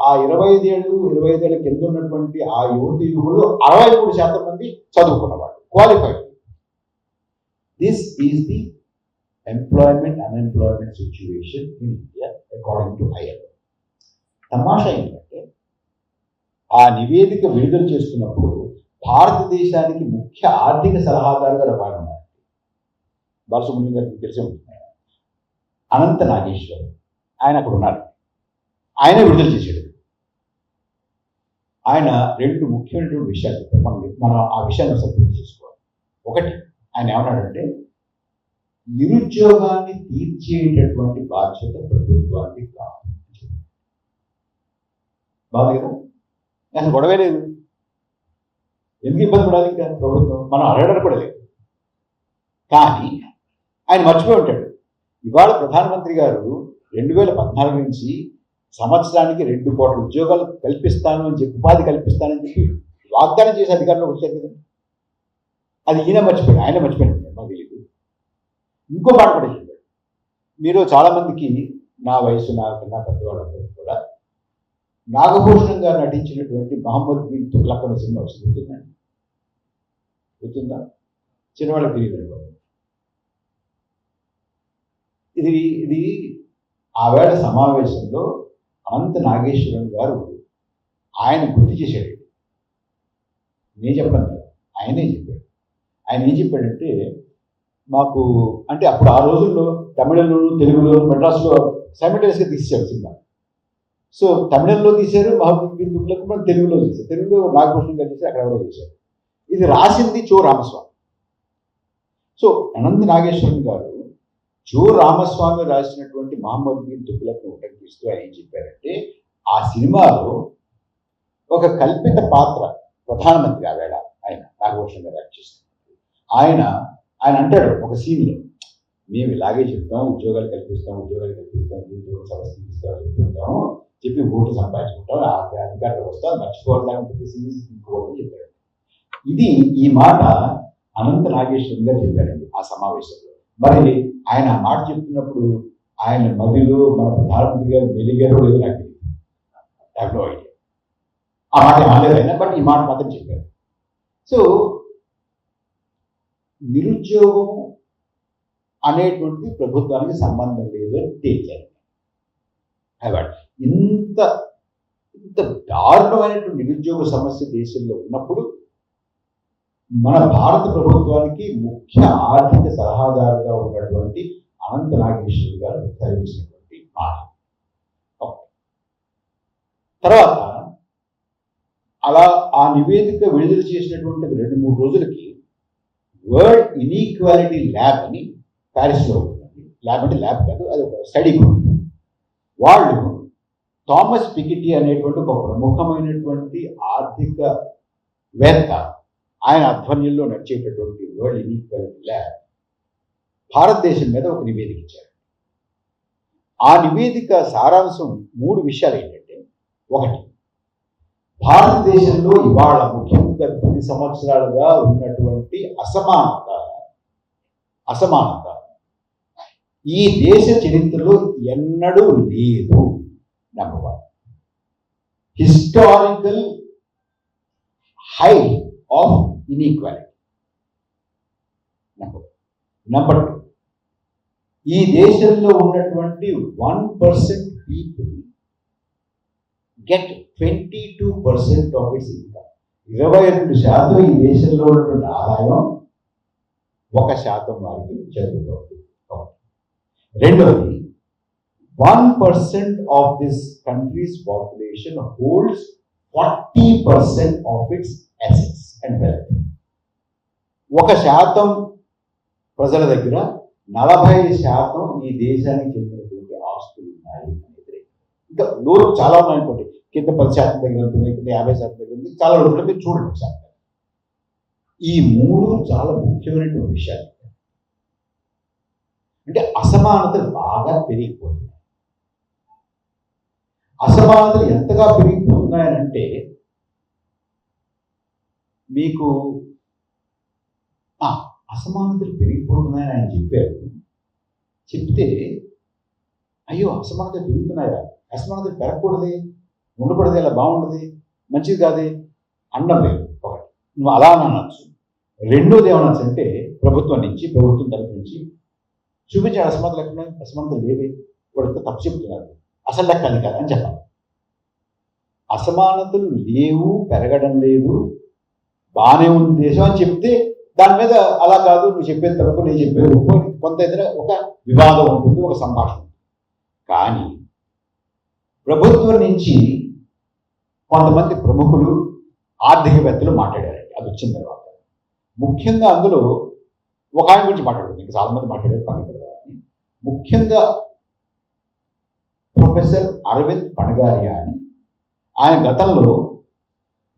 ఆ 25 ఏళ్ళు 25 ఏళ్ళ కింద ఉన్నటువంటి ఆ యువతీ యువకులు 63% మంది చదువుకున్నవాళ్ళు, qualified. This is the employment unemployment situation in India according to ILO. తమాషా ఏంటంటే ఆ నివేదిక విడుదల చేస్తున్నప్పుడు భారతదేశానికి ముఖ్య ఆర్థిక సలహాదారుగా వారు ఉన్నారు. బాలసుబ్రహ్మణ్యం గారికి తెలిసే ఉంటుంది, అనంత నాగేశ్వర్ ఆయన అక్కడ ఉన్నారు. ఆయన విడుదల చేశాడు. ఆయన 2 ముఖ్యమైనటువంటి విషయాలు చెప్పారు. మనం ఆ విషయాన్ని అసలు పూర్తి చేసుకోవాలి. ఒకటి, ఆయన ఏమన్నాడంటే నిరుద్యోగాన్ని తీర్చేటటువంటి బాధ్యత ప్రభుత్వానికి కాదు. బాధ కదా, అసలు గొడవే లేదు. ఎందుకు ఇబ్బంది పడాలి? ఇంకా ప్రభుత్వం మనం అడగడం కూడా లేదు. కానీ ఆయన మర్చిపోయి ఉంటాడు, ఇవాళ ప్రధానమంత్రి గారు 2014 నుంచి సంవత్సరానికి 2 కోట్ల ఉద్యోగాలు కల్పిస్తాను అని చెప్పి, ఉపాధి కల్పిస్తానని చెప్పి వాగ్దానం చేసి అధికారంలోకి వచ్చారు కదా. అది ఈయన మర్చిపోయాడు, ఆయన మర్చిపోయినట్టు మాకు తెలియదు. ఇంకో మాట కూడా చెప్పాడు. మీరు చాలామందికి నా వయసు నాకన్నా పెద్దవాళ్ళందరికీ కూడా నాగభూషణం గారు నటించినటువంటి మహమ్మద్ బిన్ తుగ్లక్ అనే సినిమా వస్తుంది, గుర్తుందండి? గుర్తుందా? చిన్నవాళ్ళకి తెలియదు. ఇది ఆవేళ సమావేశంలో అనంత నాగేశ్వరన్ గారు ఆయన గుర్తు చేశాడు. నేను చెప్పాను కదా, ఆయనే చెప్పాడు. ఆయన ఏం చెప్పాడంటే, మాకు అంటే అప్పుడు ఆ రోజుల్లో తమిళంలోను తెలుగులో మెడ్రాస్లో సైమల్టేనియస్గా తీసేశారు సినిమా. సో తమిళంలో తీశారు మహమ్మద్ బిన్ తుగ్లక్, మనం తెలుగులో చేశారు. తెలుగులో నాగభూషణం గారు చేశారు, అక్కడ కూడా చేశారు. ఇది రాసింది చో రామస్వామి. సో అనంత నాగేశ్వరన్ గారు చో రామస్వామి రాసినటువంటి మహమ్మద్ బిన్ తుగ్లక్ను ఉటంకిస్తూ ఆయన ఏం చెప్పారంటే, ఆ సినిమాలో ఒక కల్పిత పాత్ర ప్రధానమంత్రి ఆవేళ ఆయన నాగభూషణం గారు యాక్ట్ చేస్తున్నారు. ఆయన అంటాడు ఒక సీన్లో, మేము ఇలాగే చెప్తాం, ఉద్యోగాలు కల్పిస్తాం, నిరుద్యోగ సమస్య ఇస్తాం చెప్తుంటాము, చెప్పి ఓటు సంపాదించుకుంటాం, అధికారులు వస్తాం, మర్చిపోవడానికి సీన్స్ తీసుకోవాలని చెప్పాడు. ఈ మాట అనంత నాగేశ్వరం గారు చెప్పారండి ఆ సమావేశంలో. మరి ఆయన ఆ మాట చెప్తున్నప్పుడు ఆయన మదిలో మన ప్రధానమంత్రి గారు వెలిగారో లేదో నాకు తెలియదు, ఐడియా. ఆ మాట అనలేదు ఆయన, బట్ ఈ మాట మాత్రం చెప్పారు. సో నిరుద్యోగం అనేటువంటిది ప్రభుత్వానికి సంబంధం లేదు అని తేల్చారు. కాబట్టి ఇంత దారుణమైనటువంటి నిరుద్యోగ సమస్య దేశంలో ఉన్నప్పుడు మన భారత ప్రభుత్వానికి ముఖ్య ఆర్థిక సలహాదారుగా ఉన్నటువంటి అనంత నాగేశ్వర్ గారు తెలియజేసినటువంటి మాట. తర్వాత అలా ఆ నివేదిక విడుదల చేసినటువంటి 2-3 రోజులకి వరల్డ్ ఇన్ఈక్వాలిటీ ల్యాబ్ అని ప్యారిస్లో ఉంటుందండి. ల్యాబ్ అంటే ల్యాబ్ కాదు, అది ఒక స్టడీ గ్రూప్. వాళ్ళు థామస్ పికెటీ అనేటువంటి ఒక ప్రముఖమైనటువంటి ఆర్థికవేత్త, ఆయన ఆధ్వర్యంలో నడిచేటటువంటి వరల్డ్ ఇన్ఈక్వాలిటీ ల్యాబ్ భారతదేశం మీద ఒక నివేదిక ఇచ్చారు. ఆ నివేదిక సారాంశం 3 విషయాలు ఏంటంటే, ఒకటి, భారతదేశంలో ఇవాళ ముఖ్యంగా 10 సంవత్సరాలుగా ఉన్నటువంటి అసమానత ఈ దేశ చరిత్రలో ఎన్నడూ లేదు. Number 1 historical high of inequality. Number 2 ఈ దేశంలో ఉన్నటువంటి 1% people get 22% of it's income. 22% ఈ దేశంలో ఉన్నటువంటి ఆదాయం 1% వారికి జరుగుతుంది. రెండవది 1% of this countries population holds 40% of it's assets and wealth. 1% ప్రజల దగ్గర 40% ఈ దేశానికి చెందినటువంటి ఆస్తులు ఉన్నాయి అనేది. ఇంకా నూరు చాలా ఉన్నాయనుకోండి, కింద 10% దగ్గర ఉంటుంది, కింద 50% దగ్గర ఉంది, చాలా ఉంటుంది. మీరు చూడండి ఒకసారి. ఈ 3 చాలా ముఖ్యమైనటువంటి విషయాలు. అంటే అసమానతలు బాగా పెరిగిపోతున్నాయి. అసమానతలు ఎంతగా పెరిగిపోతున్నాయనంటే మీకు అసమానతలు పెరిగిపోతున్నాయని ఆయన చెప్పారు. చెప్తే అయ్యో అసమానతలు పెరుగుతున్నాయా, అసమానతలు పెరగకూడదు, ఉండకూడదు, ఇలా బాగుండదు, మంచిది కాదే అనడం లేదు. ఒకటి నువ్వు అలా అనొచ్చు. రెండోది ఏమనొచ్చు అంటే ప్రభుత్వం తరఫు నుంచి చూపించే అసమానతలు ఎక్కడ, అసమానతలు లేవే, వాడితో తప్పు చెప్తున్నారు, అసలు లెక్క అది కాదు అని చెప్పాలి. అసమానతలు లేవు, పెరగడం లేదు, బాగానే ఉంది దేశం అని చెప్తే దాని మీద అలా కాదు, నువ్వు చెప్పేది తప్పు, నేను చెప్పేది ఒప్పు, కొంత ఏదైనా ఒక వివాదం ఉంటుంది, ఒక సంభాషణ. కానీ ప్రభుత్వం నుంచి కొంతమంది ప్రముఖులు ఆర్థికవేత్తలు మాట్లాడారండి. అది వచ్చిన తర్వాత ముఖ్యంగా అందులో ఒక ఆయన గురించి మాట్లాడారు, ఇంకా చాలా మంది మాట్లాడారు, పక్కన ముఖ్యంగా ప్రొఫెసర్ అరవింద్ పణగారియా అని. ఆయన గతంలో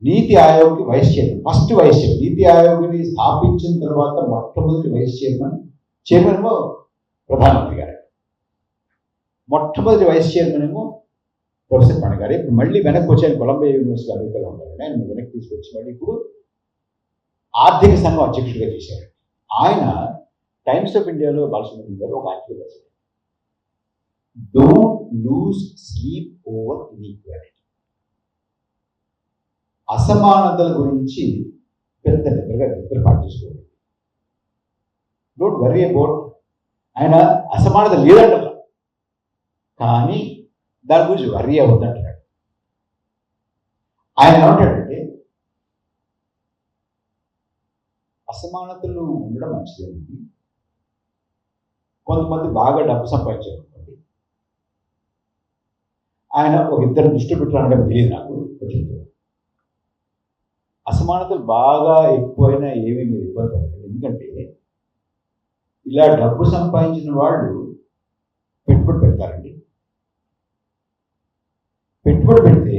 నీతి ఆయోగ్కి vice chairman, first vice chairman. NITI ఆయోగ్ని స్థాపించిన తర్వాత మొట్టమొదటి వైస్ చైర్మన్ ఏమో ప్రధానమంత్రి గారు. మొట్టమొదటి వైస్ చైర్మన్ ఏమో ప్రొఫెసర్ పణగారి. ఇప్పుడు మళ్ళీ వెనక్కి వచ్చి ఆయన కొలంబియా యూనివర్సిటీ అమెరికాలో ఉంటారండి. ఆయన వెనక్కి తీసుకొచ్చి మళ్ళీ ఇప్పుడు ఆర్థిక సంఘం అధ్యక్షుడిగా చేశారు. ఆయన టైమ్స్ ఆఫ్ ఇండియాలో బాలసుబ్రహ్మణ్యం గారు ఒక ఆర్టికల్ రాశారు, don't lose sleep over inequality. అసమానతల గురించి పెద్ద నిద్రపాటు చేసుకోండి. Don't worry about. ఆయన అసమానత లేదంట, కానీ దాని గురించి వరీ అవుతుందంటున్నాడు. ఆయన ఏమంటాడంటే అసమానతలు ఉండడం మంచిదండి. కొంతమంది బాగా డబ్బు సంపాదించారనుకోండి, ఆయన ఒక ఇద్దరు దృష్టి పెట్టాలంటే తెలియదు నాకు. అసమానతలు బాగా ఎక్కువైనా ఏమీ మీరు ఇబ్బంది పడకండి. ఎందుకంటే ఇలా డబ్బు సంపాదించిన వాళ్ళు పెట్టుబడి పెడతారండి. పెట్టుబడి పెడితే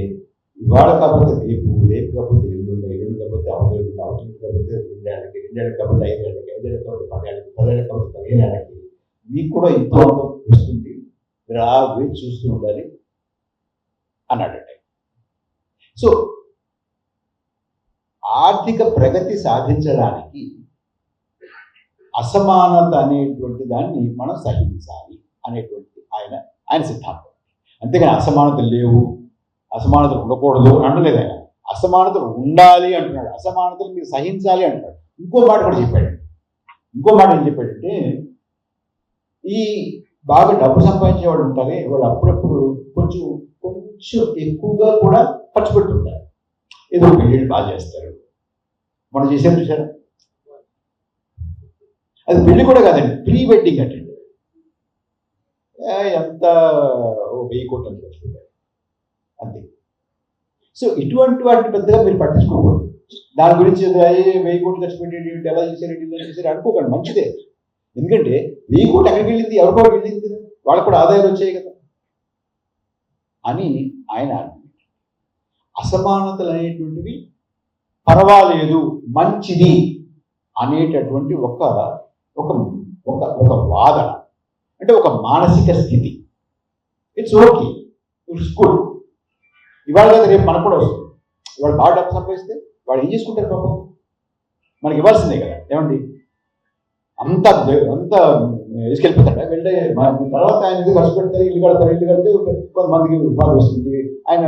ఇవాళ కాకపోతే రేపు, రేపు కాకపోతే ఎల్లుండి, ఎల్లుండి కాకపోతే అవతల కాకపోతే 2 ఏళ్ళకి, 2 ఏళ్ళకి కాకపోతే 5 ఏళ్ళకి, 5 ఏళ్ళకి కాకపోతే 10 ఏళ్ళకి, 10 ఏళ్ళకి కాకపోతే 15 ఏళ్ళకి మీకు కూడా ఇంతో వస్తుంది, మీరు ఆ వేచి చూస్తూ ఉండాలి అన్నాడండి. సో ఆర్థిక ప్రగతి సాధించడానికి అసమానత అనేటువంటి దాన్ని మనం సహించాలి అనేటువంటి ఆయన సిద్ధాంతం. అంతేగాని అసమానతలు లేవు, అసమానతలు ఉండకూడదు అనలేదు ఆయన. అసమానతలు ఉండాలి అంటున్నాడు, అసమానతలు మీరు సహించాలి అంటున్నాడు. ఇంకో మాట కూడా చెప్పాడు. ఇంకో మాట ఏం చెప్పాడంటే, ఈ బాగా డబ్బు సంపాదించే వాళ్ళు ఉంటారే, వాళ్ళు అప్పుడప్పుడు కొంచెం ఎక్కువగా కూడా ఖర్చు పెడుతుంటారు. ఏదో పెళ్ళిళ్ళు బాగా చేస్తారు. మనం చేసాం చూసారా, అది పెళ్లి కూడా కాదండి, ప్రీ వెడ్డింగ్ అంటే ఎంత 1000 కోట్లు ఖర్చు పెట్టారు అంతే. సో ఇటువంటి వాటిని పెద్దగా మీరు పట్టించుకోకూడదు. దాని గురించి 1000 కోట్లు ఖర్చు పెట్టేది ఎలా చేశారు అనుకోకండి, మంచిదే. ఎందుకంటే 1000 కోట్లు ఎక్కడికి వెళ్ళింది, ఎవరికో వెళ్ళింది కదా, వాళ్ళకు కూడా ఆదాయాలు వచ్చాయి కదా అని ఆయన. అసమానతలు అనేటువంటివి పర్వాలేదు, మంచిది అనేటటువంటి ఒక వాదన, అంటే ఒక మానసిక స్థితి. It's okay, it's good. ఇవాళ కదా రేపు మనకు కూడా వస్తుంది. వాడు బాగా డబ్బు సంపాదిస్తే వాడు ఏం చేసుకుంటారు పాపం, మనకి ఇవ్వాల్సిందే కదా. ఏమండి అంత అంత తీసుకెళ్ళిపోతాడు. వెళ్ళే తర్వాత ఆయన ఇది ఖర్చు పెడతారు, ఇల్లు కడితే కొంతమందికి ఉపాధి వస్తుంది. ఆయన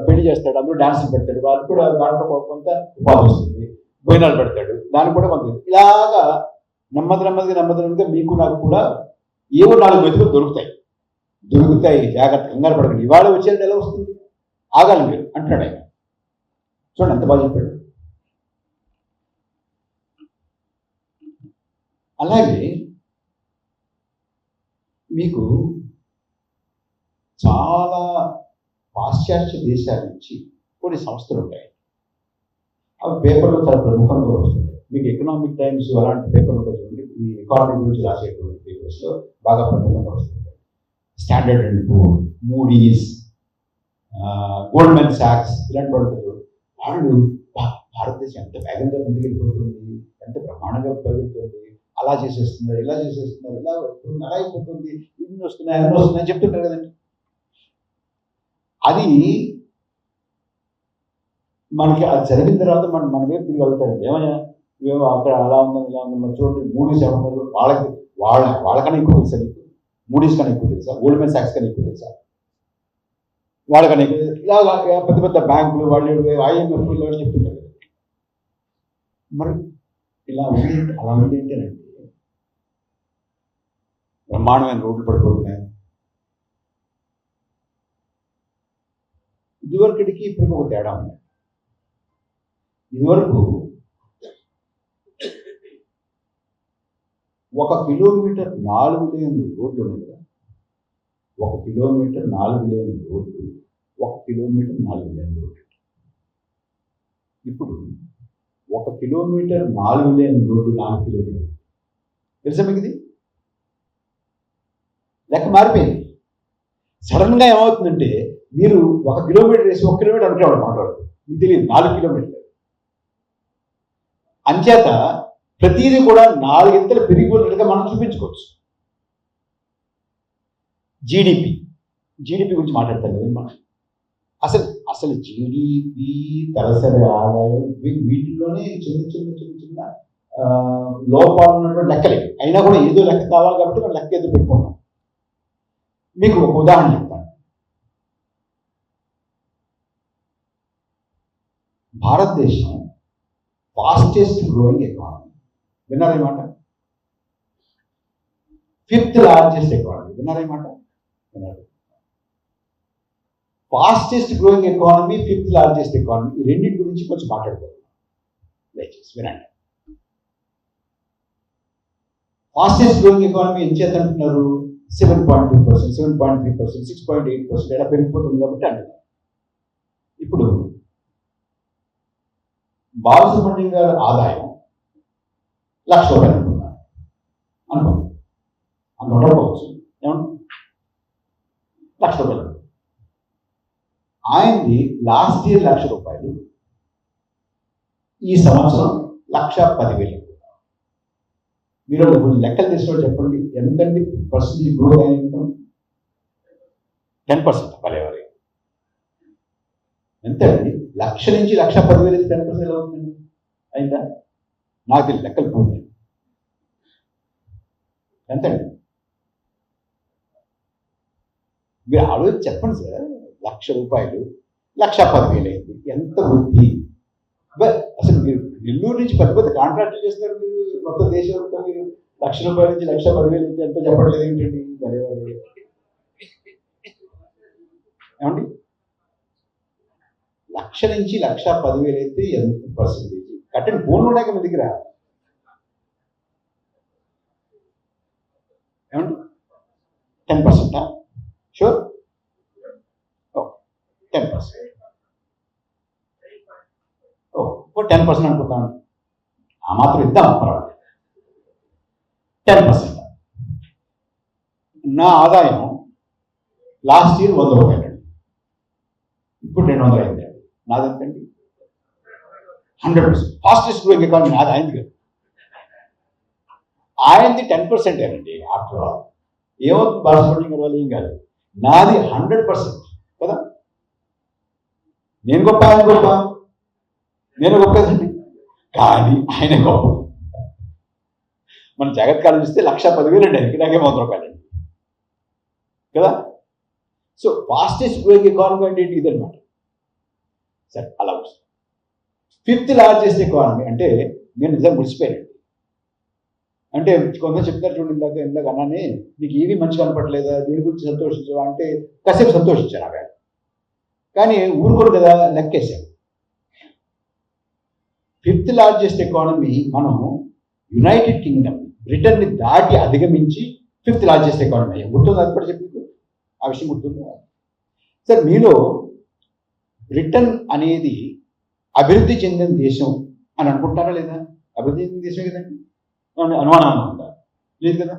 పెళ్లి చేస్తాడు, అందులో డాన్సులు పెడతాడు, వాళ్ళు కూడా దాంట్లో కొంత ఉపాధి వస్తుంది. భోజనాలు పెడతాడు, దానికి కూడా కొంత. ఇలాగా నెమ్మదిగా మీకు నాకు కూడా ఏవో 4 మెతుకులు దొరుకుతాయి. జాగ్రత్త, కంగారు పడకండి. ఇవాళ వచ్చే నెల వస్తుంది, ఆగాలి మీరు అంటున్నాడు ఆయన. చూడండి ఎంత బాగా చెప్పాడు. అలాగే మీకు చాలా పాశ్చాత్య దేశాల నుంచి కొన్ని సంస్థలు ఉంటాయి. అవి పేపర్లో చాలా ప్రముఖంగా వస్తుంది. మీకు ఎకనామిక్ టైమ్స్ అలాంటి పేపర్లు ఉంటాయి చూడండి, ఈ ఎకానమీ గురించి రాసేటువంటి పేపర్స్లో బాగా ప్రముఖంగా వస్తుంటాయి. Standard and poor, Moody's, Goldman socks ఇలాంటి వాళ్ళు భారతదేశం ఎంత వేగంగా ముందుకెళ్ళిపోతుంది, ఎంత బ్రహ్మాండంగా పెరుగుతుంది, అలా చేసేస్తున్నారు, ఇలా చేసేస్తున్నారు, ఇలా వస్తుంది, అలా అయిపోతుంది, ఇన్ని వస్తున్నాయి అన్నీ వస్తున్నాయని చెప్తుంటారు కదండి. అది మనకి అది జరిగిన తర్వాత మన వైపు తిరిగి వెళ్తారండి. ఏమయ్యా మేము అక్కడ అలా ఉందని ఇలా ఉందని మరి చూడండి, మూడీస్ ఏమన్నారు, వాళ్ళకన్నా ఎక్కువ తెలుసా నీకు? మూడీస్ కన్నా ఎక్కువ తెలుసా? గోల్డ్మెన్ సాక్స్ కన్నా ఎక్కువ తెలుసా? వాళ్ళకన్నా ఎక్కువ. ఇలా పెద్ద పెద్ద బ్యాంకులు వాళ్ళు IMF వాళ్ళు చెప్తుంటారు కదా. మరి ఇలా ఉంది, అలా ఉంది ఏంటంటే బ్రహ్మాండమైన రోడ్లు పడిపోతున్నాయి. ఇదివరకటికి ఇప్పటికి ఒక తేడా ఉంది. ఇదివరకు 1 కిలోమీటర్ 4 లేన్లు రోడ్లు ఉన్నాయి కదా. 1 కిలోమీటర్ 4 లేన్లు రోడ్లు, 1 కిలోమీటర్ 4 లేన్లు రోడ్లు. ఇప్పుడు 1 కిలోమీటర్ 4 లేన్లు రోడ్డు 4 కిలోమీటర్లు. తెలుసా మీకు ఇది? లెక్క మారిపోయింది. సడన్గా ఏమవుతుందంటే మీరు 1 కిలోమీటర్ వేసి 1 కిలోమీటర్ అనుకునేవాడు మాట్లాడు, మీకు తెలియదు 4 కిలోమీటర్లు. అంచేత ప్రతిదీ కూడా 4 ఇంతలు పెరిగిపోయినట్టుగా మనం చూపించుకోవచ్చు. జీడిపి గురించి మాట్లాడతాం కదా మనం. అసలు జీడిపి, తలసరి ఆదాయం, వీటిలోనే చిన్న లోపాలు ఉన్నటువంటి లెక్కలే. అయినా కూడా ఏదో లెక్క కావాలి కాబట్టి మనం లెక్క ఏదో పెట్టుకుంటాం. మీకు ఒక ఉదాహరణ చెప్తాను. భారతదేశం ఫాస్టెస్ట్ గ్రోయింగ్ ఎకానమీ. విన్నారేమాట? 5th largest economy. విన్నారేమాట? విన్నారు. Fastest growing economy, 5th largest economy, ఈ రెండింటి గురించి కొంచెం మాట్లాడుకోవాలి. దయచేసి వినండి. ఫాస్టెస్ట్ గ్రోయింగ్ ఎకానమీ ఏం చేద్దంటున్నారు? 7.2%, 7.3%, 6.8% ఎలా పెరిగిపోతుంది కాబట్టి అంటున్నారు. ఇప్పుడు బాలసుబ్రహ్మణ్యం గారి ఆదాయం ₹1,00,000 అనుకున్నారు. అంత ఉండకపోవచ్చు. ఏమంటే ₹1,00,000. ఆయనది లాస్ట్ ఇయర్ ₹1,00,000, ఈ సంవత్సరం 1,10,000. మీరు కొన్ని లెక్కలు తీసుకోవాలి, చెప్పండి ఎంతండి పర్సెంటేజ్ గ్రో అయిందో? 10%. భలేవారి ఎంతండి? 1,00,000 నుంచి 1,10,000 10% ఎలా అవుతుంది? అయిందా? నాకు లెక్కలు పోతుంది. ఎంతండి? మీరు ఆలోచించి చెప్పండి సార్. ₹1,00,000 1,10,000 అయింది. ఎంత వృద్ధి! అసలు మీరు నెల్లూరు నుంచి పెద్ద పెద్ద కాంట్రాక్ట్లు చేస్తారు. మీరు మొత్తం దేశం అంతా మీరు ₹1,00,000 నుంచి 1,10,000 నుంచి ఎంత చెప్పట్లేదు ఏంటండి? ఏమండి? 1,00,000 నుంచి 1,10,000 అయితే ఎంత పర్సెంటేజ్? కట్టిన ఫోన్లు ఉన్నాయి కదా మీ దగ్గర. ఏమండి? 10%? షూర్? 10%. 10% అనుకుంటాను. ఆ మాత్రం ఇద్దాం, పర్వాలేదు. 10%. నా ఆదాయం లాస్ట్ ఇయర్ ₹100 అండి, ఇప్పుడు 200 అయిందండి. నాదెంతండి? 100%. ఫాస్టెస్ట్ గ్రోయింగ్ ఎకానమీ నాది, అయింది కదా. ఆయనది 10% అండి. ఆఫ్టర్ ఆల్ ఏమవుతుంది? బాలసుబ్రహ్మణ్యం వల్ల ఏం కాదు. నాది 100% కదా. నేను గొప్ప, ఆయన గొప్ప, నేను గొప్పదండి, కానీ ఆయన గొప్ప. మన జాగ్రత్తగా ఆలోచిస్తే 1,10,000 అండి, నాకే 100 రూపాయలండి కదా. సో ఫాస్టెస్ట్ గ్రోయింగ్ ఎకానమీ అంటే ఇదనమాట. సరే, అలా వస్తుంది. 5th లార్జెస్ట్ ఎకానమీ అంటే నేను నిజంగా మురిసిపోయానండి. అంటే కొందరు చెప్తారు చూడండి, ఇందాక అన్నానే నీకు ఏమీ మంచి కనపడలేదా, దేని గురించి సంతోషించవా అంటే కాసేపు సంతోషించాను ఆవేళ, కానీ ఊరుకోరు కదా, లెక్కేశాను. 5th లార్జెస్ట్ ఎకానమీ మనం యునైటెడ్ కింగ్డమ్, బ్రిటన్ని దాటి అధిగమించి 5th లార్జెస్ట్ ఎకానమీ అయ్యాం. గుర్తుంది? అది కూడా చెప్పి ఆ విషయం గుర్తుందా? సార్, మీలో బ్రిటన్ అనేది అభివృద్ధి చెందిన దేశం అని అనుకుంటారా లేదా? అభివృద్ధి చెందిన దేశమే కదండి, అనుమానం ఉందా? లేదు కదా.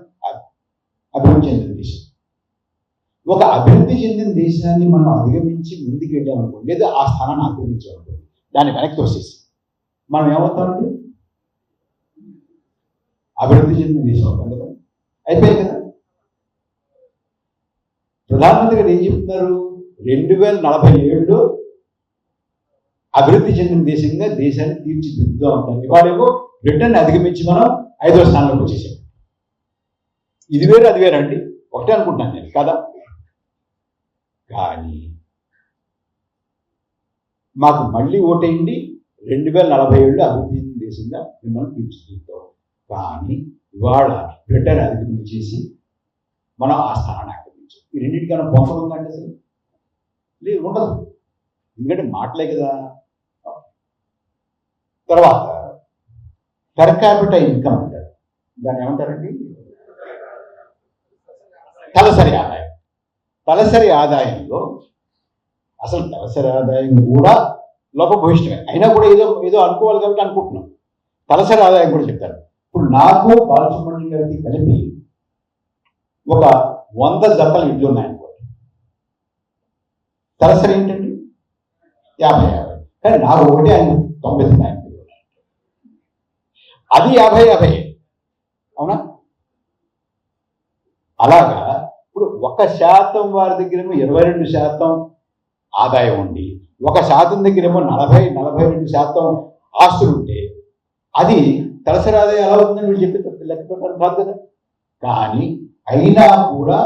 అభివృద్ధి చెందిన దేశం. ఒక అభివృద్ధి చెందిన దేశాన్ని మనం అధిగమించి ముందుకు వెళ్ళామనుకోండి, లేదా ఆ స్థానాన్ని ఆక్రమించామనుకోండి, దాన్ని వెనక్కి తోసేసి మనం ఏమవుతామండి? అభివృద్ధి చెందిన దేశం అవుతాం కదా. అయిపోయాయి కదా. ప్రధానమంత్రి గారు ఏం చెప్తున్నారు? 2047లో అభివృద్ధి చెందిన దేశంగా దేశాన్ని తీర్చిదిద్దుతూ ఉంటారు. ఇవాళేమో బ్రిటన్ అధిగమించి మనం 5వ స్థానంలోకి వచ్చేసాం. ఇది వేరు అది వేరు అండి, ఒకటే అనుకుంటున్నాను నేను కదా. కానీ మాకు మళ్ళీ ఓటేయండి, 2047లో అభివృద్ధి చెందిన దేశంగా మిమ్మల్ని తీర్చిదిద్దుతాం. కానీ ఇవాళ బ్రిటన్ అధిగమించేసి మనం ఆ స్థానాన్ని ఆక్రమించాం. ఈ రెండింటికన్నా పొందడం ఉందంటే అసలు లేదు, ఉండదు. ఎందుకంటే మాటలే కదా. తర్వాత పర్ క్యాపిటల్ ఇన్కమ్ అంటారు, దాన్ని ఏమంటారండి? తలసరి ఆదాయం. తలసరి ఆదాయంలో అసలు తలసరి ఆదాయం కూడా లోపభూయిష్టమే, అయినా కూడా ఏదో ఏదో అనుకోవాలి కాబట్టి అనుకుంటున్నాం. తలసరి ఆదాయం కూడా చెప్తారు. ఇప్పుడు నాకు బాలసుబ్రహ్మణ్యం గారికి కలిపి ఒక 100 జతల ఇళ్ళు ఉన్నాయనుకోండి, తలసరి ఏంటండి? 50. కానీ నాకు ఒకటి ఆయన 99. అది 50. అవునా? అలాగా ఇప్పుడు 1% వారి దగ్గరేమో 22% ఆదాయం ఉండి, 1% దగ్గరేమో 42% ఆస్తులు ఉంటే అది తలసరి ఆదాయం ఎలా అవుతుందని మీరు చెప్పే లెక్క ప్రకారం కాదు కదా. కానీ అయినా కూడా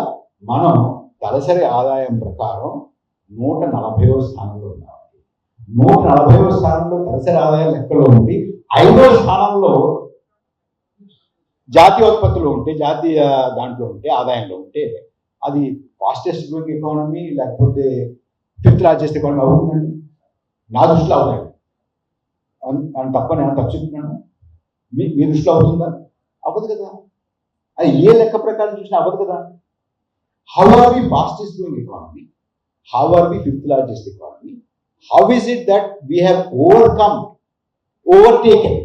మనం తలసరి ఆదాయం ప్రకారం 140వ స్థానంలో ఉన్నాం. 140వ స్థానంలో తలసరి ఆదాయం లెక్కలో ఉండి 5వ స్థానంలో జాతీయోత్పత్తిలో ఉంటే, జాతీయ దాంట్లో ఉంటే, ఆదాయంలో ఉంటే అది ఫాస్టెస్ట్ గ్రోయింగ్ ఎకానమీ లేకపోతే 5th లార్జెస్ట్ ఎకానమీ అవుతుందండి? నా దృష్టిలో అవుతాయి. అని తప్ప నేను తప్పు చెప్తున్నాను. మీ దృష్టిలో అవుతుందా? అవ్వదు కదా. అది ఏ లెక్క ప్రకారం చూసినా అవ్వదు కదా. How are we fastest growing economy? How are we 5th largest economy? How is it that we have overtaken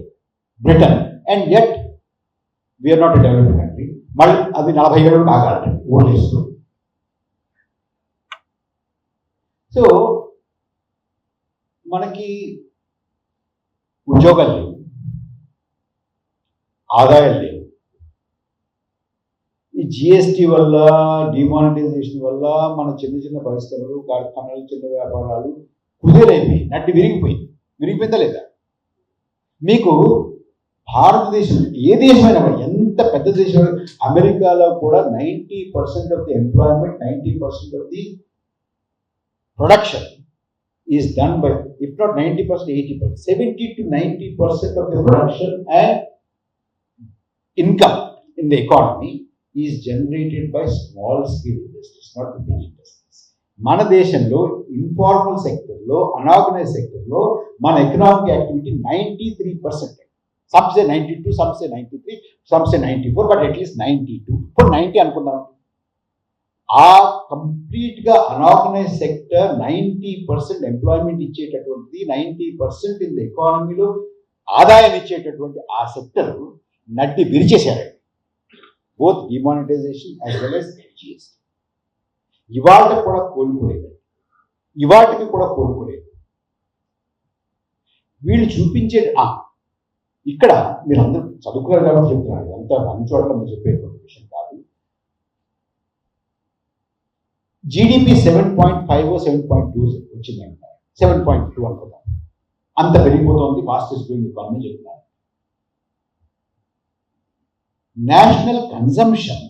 Britain and yet we are not a developed country? మళ్ళీ అది 47 కాగలండి ఓట్లేస్తూ. సో మనకి ఉద్యోగాలు లేవు, ఆదాయాలు లేవు. ఈ జిఎస్టీ వల్ల, డిమానిటైజేషన్ వల్ల మన చిన్న చిన్న పరిశ్రమలు, కార్ఖానాలు, చిన్న వ్యాపారాలు కుదేలైపోయి నట్టి విరిగిపోయిందా లేదా? మీకు భారతదేశం ఏ దేశమైనా, ఎంత పెద్ద దేశం, అమెరికాలో కూడా 90% of the employment, 90% of the production is done by, if not 90%, 80%, 70 to 90% of the production and income in the economy is generated by small scale industries, not the big industries. మన దేశంలో ఇన్ఫార్మల్ సెక్టర్లో, unorganise సెక్టర్లో మన economic activity 93%. Some say 92, some say 93, some say 94, but at least 92. ఇప్పుడు 90 అనుకుందాం. ఆ కంప్లీట్గా unorganised sector 90% employment ఇచ్చేటటువంటిది, 90% ఇన్ ది ఎకానమీలో ఆదాయం ఇచ్చేటటువంటి ఆ సెక్టర్ నడ్డి విరిచేశారండి. Both demonetisation as well as GST. ఇవాళకి కూడా కోలుకోలేదు. వీళ్ళు చూపించే ఇక్కడ మీరు అందరూ చదువుకున్నారు కాబట్టి చెప్తున్నారు, అంతా అన్ని చోట్ల మీరు చెప్పేటువంటి విషయం కాదు. జీడిపి 7.5 7.2 వచ్చిందంట, 7.2 అనుకుందాం, అంత పెరిగిపోతుంది ఫాస్టెస్ట్ గ్రోయింగ్ ఎకానమీ చెప్తున్నారు. National consumption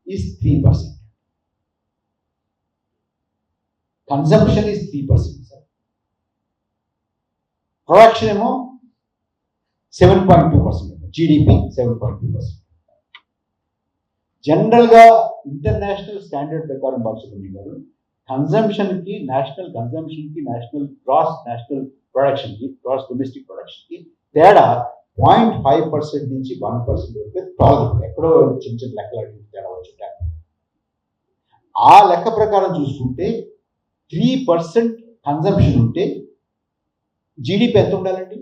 is 3%. Consumption is 3%, sir. Production ఏమో 7.2%, జీడిపి 7.2%. జనరల్గా ఇంటర్నేషనల్ స్టాండర్డ్ ప్రకారం బాలసుబ్రహ్మణ్యం గారు కన్జంప్షన్కి, నేషనల్ కన్జంప్షన్కి, నేషనల్ ప్రొడక్షన్కి, గ్రాస్ డొమెస్టిక్ ప్రొడక్షన్కి తేడా 0.5% నుంచి 1% వరకు తొలగదు. ఎక్కడో చిన్న చిన్న లెక్కలు తేడా వచ్చుంటాయి. ఆ లెక్క ప్రకారం చూసుకుంటే 3% కన్జంప్షన్ ఉంటే జీడిపి ఎంత ఉండాలండి?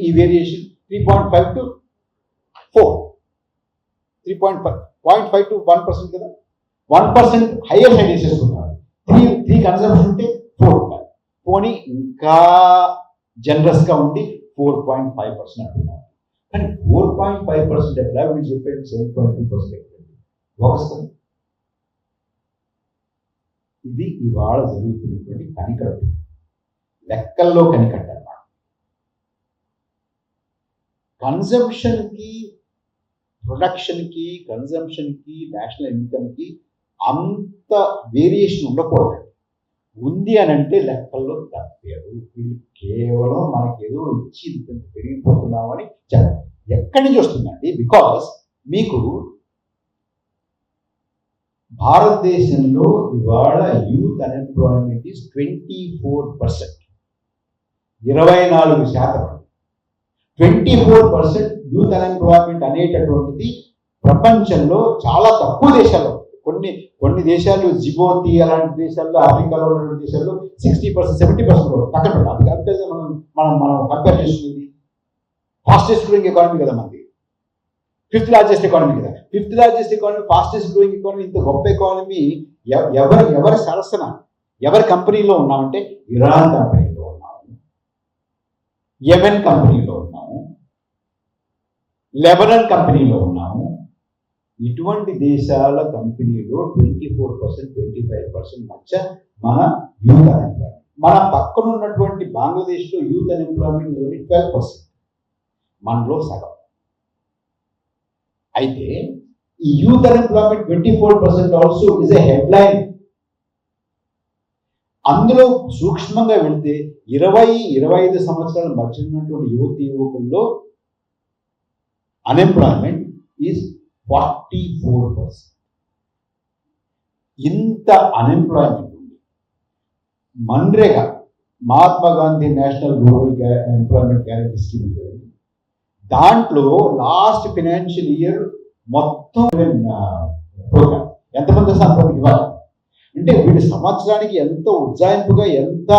ఈ వేరియేషన్ 3.5 to 4, 3.5 to 1% కదా. 1% హైయర్ సైడ్ వేసేసుకున్నారు. 3 కన్జంప్షన్ ఉంటే 4 ఉండాలి. పోనీ ఇంకా జనరస్గా ఉండి 4.5% అంటున్నారు. కానీ 4.5% ఎక్కడ, వీళ్ళు చెప్పేది 7.2% ఎక్కడండి? వస్తుంది. ఇది ఇవాళ జరుగుతున్నటువంటి కనికట్టు, లెక్కల్లో కనికట్టు అన్నమాట. కన్జంప్షన్కి, ప్రొడక్షన్కి, కన్జంప్షన్కి, నేషనల్ ఇన్కమ్కి అంత వేరియేషన్ ఉండకూడదు. ఉంది అని అంటే లెక్కల్లో తప్పేరు. వీళ్ళు కేవలం మనకేదో ఇచ్చి ఇంత పెరిగిపోతున్నామని చెప్పారు. ఎక్కడి నుంచి వస్తుందండి? బికాస్ మీకు భారతదేశంలో ఇవాళ youth unemployment is 24%, 24%. 24% youth unemployment అనేటటువంటిది ప్రపంచంలో చాలా తక్కువ దేశాల్లో. కొన్ని దేశాలు, జిబోతి అలాంటి దేశాల్లో, ఆఫ్రికాలో ఉన్న దేశాల్లో 60%, 70% కూడా పక్కన పెట్టాలి. అది మనం కంపేర్ చేస్తుంది. ఫాస్టెస్ట్ గ్రోయింగ్ ఎకానమీ కదా మనది, 5th లార్జెస్ట్ ఎకానమీ కదా. 5th largest economy, fastest growing economy, ఇంత గొప్ప ఎకానమీ ఎవరి సరసన, ఎవరి కంపెనీలో ఉన్నామంటే ఇరాన్ కంపెనీలో ఉన్నాము, యెమెన్ కంపెనీలో ఉన్నాము, లెబనాన్ కంపెనీలో ఉన్నాము. ఇటువంటి దేశాల కంపెనీలో 24%, 25% మధ్య మన యూత్ అన్ఎంప్లాయ్మెంట్. మన పక్కన ఉన్నటువంటి బంగ్లాదేశ్లో యూత్ అన్ఎంప్లాయ్మెంట్ 12%, మనలో సగం. అయితే ఈ youth unemployment 24% also is a headline. అందులో సూక్ష్మంగా వెళ్తే 20-25 సంవత్సరాల మధ్య ఉన్నటువంటి యువకుల్లో అన్ఎంప్లాయ్మెంట్ ఈజ్ 44%. ఇంత అన్ఎంప్లాయ్మెంట్ ఉంది. MNREGA, Mahatma Gandhi national rural employment guarantee scheme ఉంది. దాంట్లో లాస్ట్ ఫైనాన్షియల్ ఇయర్ మొత్తం ప్రోగ్రామ్ ఎంతమంది సంపాదనకి ఇవ్వాలి అంటే వీడి సంవత్సరానికి ఎంత ఉజ్జాయింపుగా, ఎంత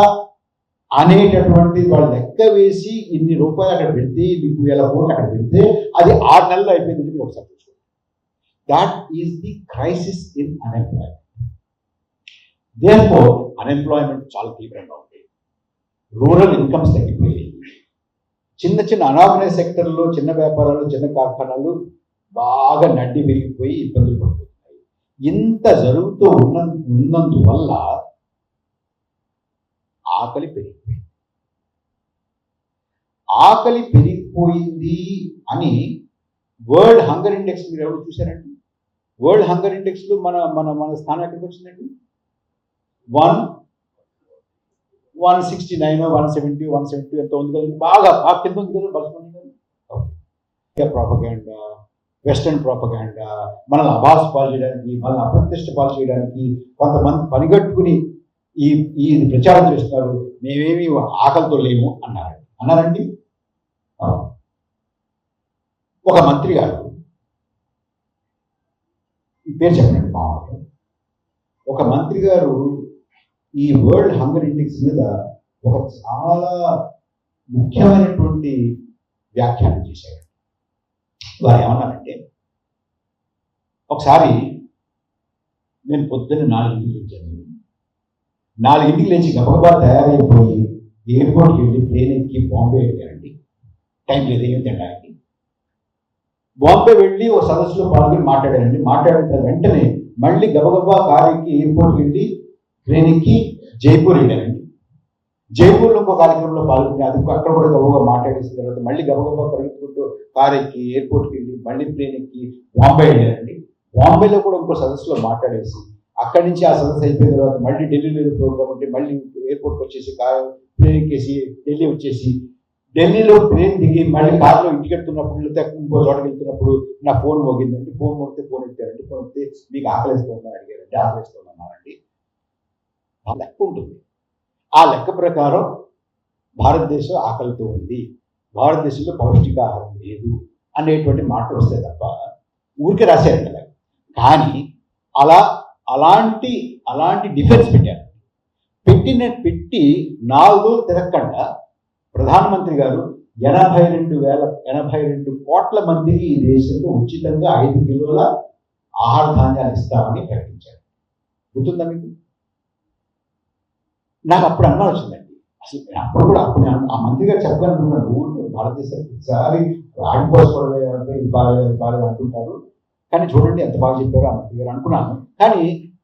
అనేటటువంటి వాళ్ళు లెక్క వేసి ఇన్ని రూపాయలు అక్కడ పెడితే, ఇన్ని వేల కోట్లు అక్కడ పెడితే అది 6 నెలలు అయిపోయింది. ఒకసారి చూసుకోండి. That is the crisis in unemployment. Therefore, unemployment చాలా తీవ్రంగా ఉంది. రూరల్ ఇన్కమ్స్ తగ్గిపోయాయి. చిన్న అనార్గనైజ్ సెక్టర్లో, చిన్న వ్యాపారాలు, చిన్న కార్ఖానాలు బాగా నడ్డి విరిగిపోయి ఇబ్బందులు పడుతున్నాయి. ఇంత జరుగుతూ ఉన్నందువల్ల ఆకలి పెరిగిపోయింది. ఆకలి పెరిగిపోయింది అని వరల్డ్ హంగర్ ఇండెక్స్ మీరు ఎవరు చూసారండి? వరల్డ్ హంగర్ ఇండెక్స్ లో మన మన మన స్థానం ఎక్కడికి వచ్చిందండి? 169, 170, 170 ఎంత ఉంది కదండి. బాగా కింద ఉంది కదా బలసుబ్రహ్మణ్యం గారు. ప్రాపగాండా, వెస్టర్న్ ప్రాపగాండా, మనల్ని అభాస్ పాలు చేయడానికి, మనల్ని అప్రతిష్ట పాలు చేయడానికి కొంతమంది పనిగట్టుకుని ఈ ప్రచారం చేస్తున్నారు. మేమేమి ఆకలితో లేము అన్నారండి. ఒక మంత్రి గారు, ఈ పేరు చెప్పండి మామూలు, ఒక మంత్రి గారు ఈ వరల్డ్ హంగర్ ఇండెక్స్ మీద ఒక చాలా ముఖ్యమైనటువంటి వ్యాఖ్యానం చేశారు. వారు ఏమన్నారంటే, ఒకసారి నేను పొద్దున్న 4ంటికి లేచాను. 4ంటికి లేచి గబగబా తయారైపోయి ఎయిర్పోర్ట్కి వెళ్ళి ప్లేన్ ఎక్కి బాంబే వెళ్ళానండి. టైం లేదు ఏం తినడానికి. బాంబే వెళ్ళి ఒక సదస్సులో పాల్గొని మాట్లాడానండి. మాట్లాడిన వెంటనే మళ్ళీ గబగబా కారు ఎక్కి ఎయిర్పోర్ట్కి వెళ్ళి ట్రైన్ ఎక్కి జైపూర్ వెళ్ళానండి. జైపూర్లో ఇంకో కార్యక్రమంలో పాల్గొని అది అక్కడ కూడా గబగబా మాట్లాడేసిన తర్వాత మళ్ళీ గబగబా పరిగెత్తుకుంటూ కార్ ఎక్కి ఎయిర్పోర్ట్కి వెళ్ళి మళ్ళీ ప్లేన్ ఎక్కి బాంబే వెళ్ళారండి. బాంబేలో కూడా ఇంకో సదస్సులో మాట్లాడేసి అక్కడి నుంచి ఆ సదస్సు అయిపోయిన తర్వాత మళ్ళీ ఢిల్లీలో ప్రోగ్రామ్ ఉంటే మళ్ళీ ఎయిర్పోర్ట్కి వచ్చేసి ప్లేన్ ఎక్కేసి ఢిల్లీ వచ్చేసి ఢిల్లీలో ప్లేన్ దిగి మళ్ళీ కార్లో ఇంటికి వెళ్తున్నప్పుడు ఇంకో చోటకి వెళ్తున్నప్పుడు నా ఫోన్ మోగిందండి. ఫోన్ మోగితే ఫోన్ ఎత్తారండి. ఫోన్ వస్తే మీకు ఆకలిస్తుందని అడిగారండి. ఆకలిస్తున్నానండి. ఆ లెక్క ఉంటుంది. ఆ లెక్క ప్రకారం భారతదేశం ఆకలితో ఉంది, భారతదేశంలో పౌష్టికాహారం లేదు అనేటువంటి మాటలు వస్తాయి తప్ప ఊరికే రాశారు కదా. కానీ అలాంటి డిఫెన్స్ పెట్టారు. పెట్టి 4 రోజులు తిరగకుండా ప్రధానమంత్రి గారు 82 కోట్ల మందికి ఈ దేశంలో ఉచితంగా 5 కిలోల ఆహార ధాన్యాలు ఇస్తామని ప్రకటించారు. గుర్తుందా మీకు? నాకు అప్పుడు అన్నా వచ్చిందండి. అసలు అప్పుడు ఆ మంత్రి గారు చెప్పగలనుకున్నాడు. భారతదేశం ప్రతిసారి ఆడిపోసుకోవడమే బాగాలేదు అంటుంటారు, కానీ చూడండి ఎంత బాగా చెప్పారో ఆ మంత్రి గారు అనుకున్నాను. కానీ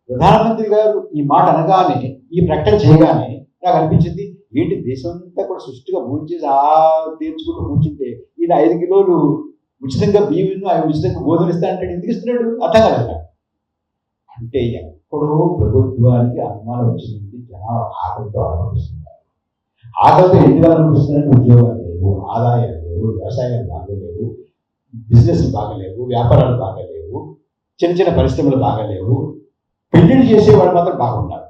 ప్రధానమంత్రి గారు ఈ మాట అనగానే, ఈ ప్రకటన చేయగానే నాకు అనిపించింది, ఏంటి దేశం అంతా కూడా సృష్టిగా భూమి చేసి తీర్చుకుంటూ కూర్చుంటే ఈయన 5 కిలోలు ఉచితంగా బియ్యం ఉచితంగా గోధుమలు ఇస్తా అంటే ఎందుకు ఇస్తున్నాడు అర్థం కాదు. అంటే ఎక్కడో ప్రభుత్వానికి అనుమానం వచ్చింది, జనాలు ఆకలితో అనుభవిస్తున్నారు. ఆకలితో ఎందుకు అనుభవిస్తున్నారంటే ఉద్యోగాలు లేవు, ఆదాయాలు లేవు, వ్యవసాయాలు బాగలేవు, బిజినెస్లు బాగలేవు, వ్యాపారాలు బాగలేవు, చిన్న పరిశ్రమలు బాగలేవు. పెళ్లిళ్ళు చేసేవాళ్ళు మాత్రం బాగున్నారు,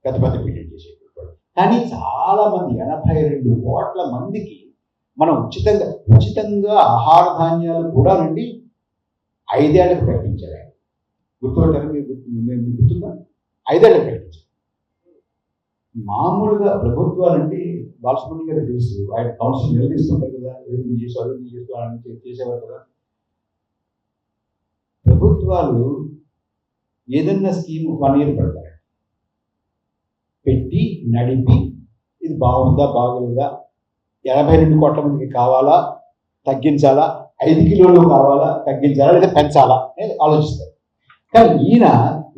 పెద్ద పెళ్లిళ్ళు చేసేవాళ్ళు. కానీ చాలా మంది 82 కోట్ల మందికి మనం ఉచితంగా ఆహార ధాన్యాలు కూడా నుండి 5 ఏళ్ళకి ప్రకటించారు. గుర్తుపట్టారు మీరు? గుర్తుందా? 5 ఏళ్ళకి ప్రకటించారు. మామూలుగా ప్రభుత్వాలంటే బాలసుబ్రహ్మణ్యం గారికి తెలుసు, ఆయన కౌన్సిల్ నిలదీస్తుంటారు కదా, చేసేవారు కదా. ప్రభుత్వాలు ఏదన్నా స్కీమ్ 1 ఇయర్ పెడతారు, పెట్టి నడిపి ఇది బాగుందా బాగలేదా, 82 కోట్ల మందికి కావాలా తగ్గించాలా, 5 కిలోలు కావాలా తగ్గించాలా, లేదా పెంచాలా అనేది ఆలోచిస్తారు. కానీ ఈయన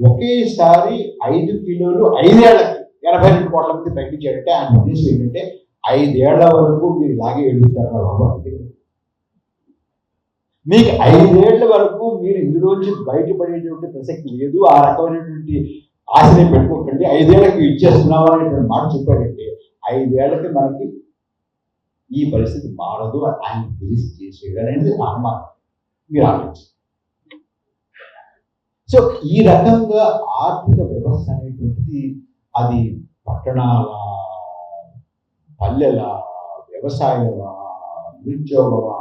ఒకేసారి 5 కిలోలు 5 ఏళ్ళకి 82 కోట్ల మంది ప్రకటించాడంటే ఆయన ఉద్దేశం ఏంటంటే 5 ఏళ్ల వరకు మీరు ఇలాగే ఎడుగుతారు బాబు అంటే. మీకు 5 ఏళ్ల వరకు మీరు ఇందులోంచి బయటపడేటువంటి ప్రసక్తి లేదు, ఆ రకమైనటువంటి ఆశని పెట్టుకోకండి, 5 ఏళ్ళకి ఇచ్చేస్తున్నాం అనేటువంటి మాట చెప్పాడంటే 5 ఏళ్ళకి మనకి ఈ పరిస్థితి మారదు ఆయన తెలిసి చేసేయడం అనేది అనుమానం. మీరు ఆలోచించండి. సో ఈ రకంగా ఆర్థిక వ్యవస్థ అనేటువంటిది అది పట్టణాల, పల్లెల, వ్యవసాయమా, నిరుద్యోగమా,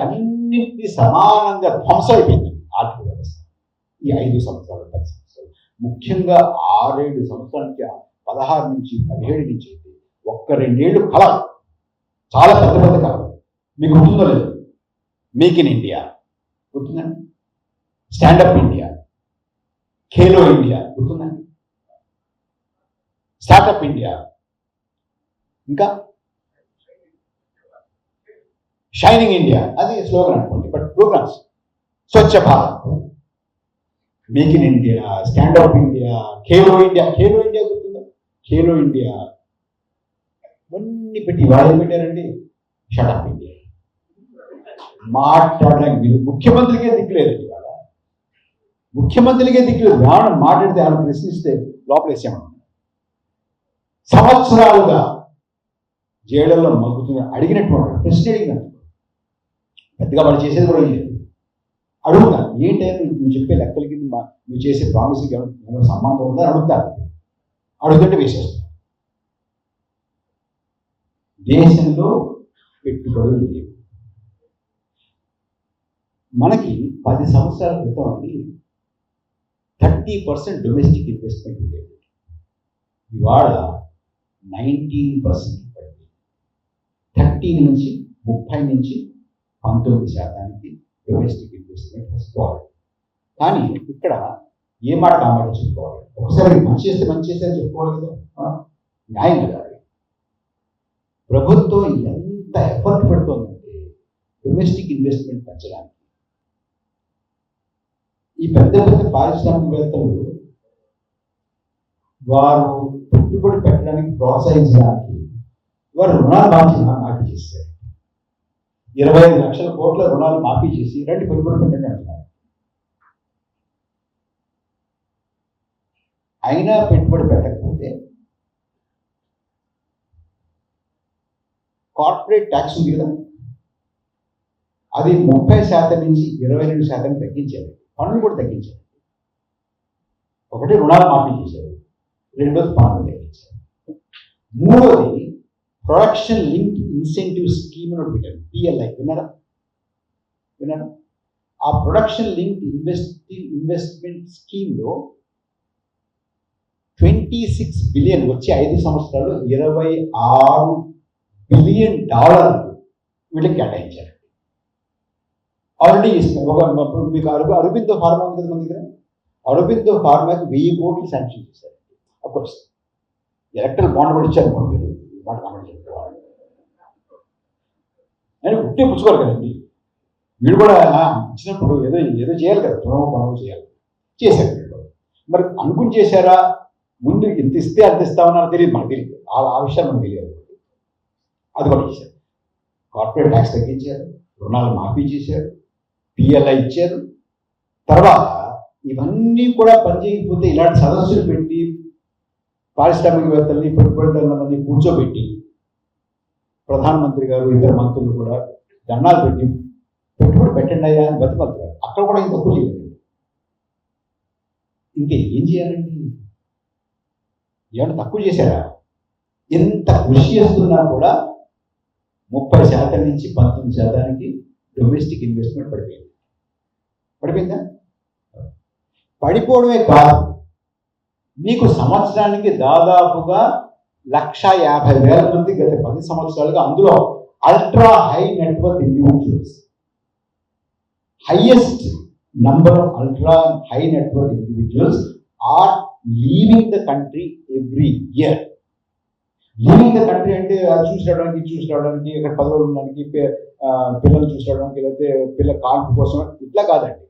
అన్నింటినీ సమానంగా ధ్వంసం అయిపోయింది ఆర్థిక వ్యవస్థ ఈ 5 సంవత్సరాలు 10 సంవత్సరాలు. ముఖ్యంగా 6-7 సంవత్సరాల నుంచి 16 నుంచి 17 నుంచి అయితే 1-2 ఏళ్ళు కలలు, చాలా పెద్ద కలలు. మీకు గుర్తుందో లేదు? మేక్ ఇన్ ఇండియా గుర్తుందండి, స్టాండప్ ఇండియా, ఖేలో ఇండియా గుర్తుందండి, స్టార్టప్ ఇండియా, ఇంకా షైనింగ్ ఇండియా, అది స్లోగన్ అనుకోండి, but programs. Swachh Bharat, make in India, standup India, Khelo India గుర్తుందా? ఖేలో ఇండియా ఇవన్నీ పెట్టి వాళ్ళు పెట్టారండి. షటప్ ఇండియా మాట్లాడడానికి ముఖ్యమంత్రికే దిక్కులేదండి. వాళ్ళ ముఖ్యమంత్రికే దిక్కులేదు. రావడం మాట్లాడితే ఆయన ప్రశ్నిస్తే లోపలేసామన్నా. సంవత్సరాలుగా జైళ్ళలో మగ్గుతున్న అడిగినటువంటి ప్రశ్న అడిగినాను. పెద్దగా వాళ్ళు చేసేది కూడా లేదు. అడుగుతా, ఏంటంటే నువ్వు చెప్పే లెక్కలకి నువ్వు చేసే ప్రామిస్కి ఏమైనా సంబంధం ఉందని అడుగుతాను. అడుగుతుంటే వేసేస్తాను. దేశంలో పెట్టుబడులు లేవు. మనకి 10 సంవత్సరాల క్రితం అండి 30% డొమెస్టిక్ ఇన్వెస్ట్మెంట్ ఉండేది. ఇవాళ 19% పడింది. 30 నుంచి 30 నుంచి 19% డొమెస్టిక్ ఇన్వెస్ట్మెంట్ వస్తుంది. కానీ ఇక్కడ ఏ మాట కామాట చెప్పుకోవాలి. ఒకసారి మంచి చేస్తే చెప్పుకోవాలి కదా, న్యాయం కదా. ప్రభుత్వం ఎంత ఎఫర్ట్ పెడుతోందంటే డొమెస్టిక్ ఇన్వెస్ట్మెంట్ పెంచడానికి. ఈ పెద్ద పారిశ్రామికవేత్తలు వారు పెట్టుబడి పెట్టడానికి ప్రోత్సహించడానికి వారు రుణాలు మాఫీ చేశారు. 25 లక్షల కోట్ల రుణాలు మాఫీ చేసి రండి పెట్టుబడి పెట్టండి అంటున్నారు. అయినా పెట్టుబడి పెట్టకపోతే కార్పొరేట్ ట్యాక్స్ ఉంది కదా, అది 30% నుంచి 22% తగ్గించారు. పన్నులు కూడా తగ్గించారు. ఒకటి రుణాలు మాఫీ చేశారు, రెండోది పన్నులు తగ్గించారు, మూడోది ప్రొడక్షన్ లింక్ ఇన్సెంటివ్ స్కీమ్ అని పెట్టారు, పిఎల్ఐ. విన్నారా? ఆ ప్రొడక్షన్ లింక్ ఇన్వెస్ట్మెంట్ స్కీమ్లో 26 బిలియన్ వచ్చే 5 సంవత్సరాలు $26 బిలియన్ వీళ్ళకి కేటాయించారు. ఆల్రెడీ ఇస్తారు. మీకు అరబిందో ఫార్మా ఉంది కదా మన దగ్గర, అరబిందో ఫార్మాకి 1000 కోట్లు శాంక్షన్ చేశారు. అఫ్కోర్స్ ఎలక్ట్రల్ బాండ్ కూడా ఇచ్చారు మీరు మాట కామెంట్ చెప్తారు అని గుట్టే పుచ్చుకోరు కదండి. వీడు కూడా ఇచ్చినప్పుడు ఏదో చేయాలి కదా, పొడవు చేయాలి, చేశారు వీళ్ళు. మరి అనుకుని చేశారా, ముందు ఇంత ఇస్తే అంత ఇస్తామన్నా తెలియదు, మనకు తెలియదు. ఆ విషయాలు మనకు తెలియదు. అది కూడా చేశారు. కార్పొరేట్ ట్యాక్స్ తగ్గించారు, రుణాలు మాఫీ చేశారు, పిఎల్ఐ ఇచ్చారు. తర్వాత ఇవన్నీ కూడా పనిచేయకపోతే ఇలాంటి సదస్సులు పెట్టి పారిశ్రామికవేత్తల్ని పెట్టుబడిదారులందరినీ కూర్చోబెట్టి ప్రధానమంత్రి గారు ఇతర మంత్రులు కూడా దండాలు పెట్టి పెట్టుబడి పెట్టండి అయ్యా అని బతిమలుతారు. అక్కడ కూడా ఇంత తక్కువ చేయలేదు. ఇంకా ఏం చేయాలండి? ఏమన్నా తక్కువ చేశారా? ఎంత కృషి చేస్తున్నా కూడా 30% నుంచి 19% డొమెస్టిక్ ఇన్వెస్ట్మెంట్ పడిపోయిందా? పడిపోవడమే కాదు, మీకు సంవత్సరానికి దాదాపుగా 150,000 మంది గత 10 సంవత్సరాలుగా అందులో ultra high network individuals, highest number of ultra high network individuals are leaving the country every year. Leaving the country అంటే అది చూసి రావడానికి ఇక్కడ 10 రోజులు ఉండడానికి, పిల్లలు చూసి రావడానికి, లేకపోతే పిల్లల కాన్పు కోసం, ఇట్లా కాదండి.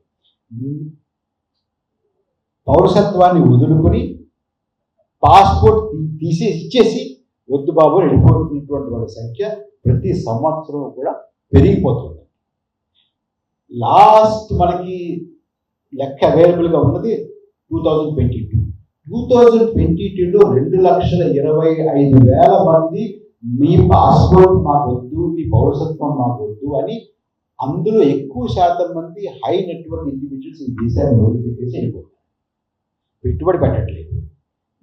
పౌరసత్వాన్ని వదులుకొని పాస్పోర్ట్ ఇచ్చేసి వద్దు బాబు వెళ్ళిపోతున్నటువంటి వాళ్ళ సంఖ్య ప్రతి సంవత్సరం కూడా పెరిగిపోతుంది. లాస్ట్ మనకి లెక్క అవైలబుల్గా ఉన్నది 2022. 2022లో 2,25,000 మంది మీ పాస్పోర్ట్ మాకు వద్దు, మీ పౌరసత్వం మాకు వద్దు అని, అందులో ఎక్కువ శాతం మంది హై నెట్వర్క్ ఇండివిజువల్స్ ఈ దేశాన్ని వదిలిపెట్టేసి వెళ్ళిపోతున్నారు. పెట్టుబడి పెట్టట్లేదు,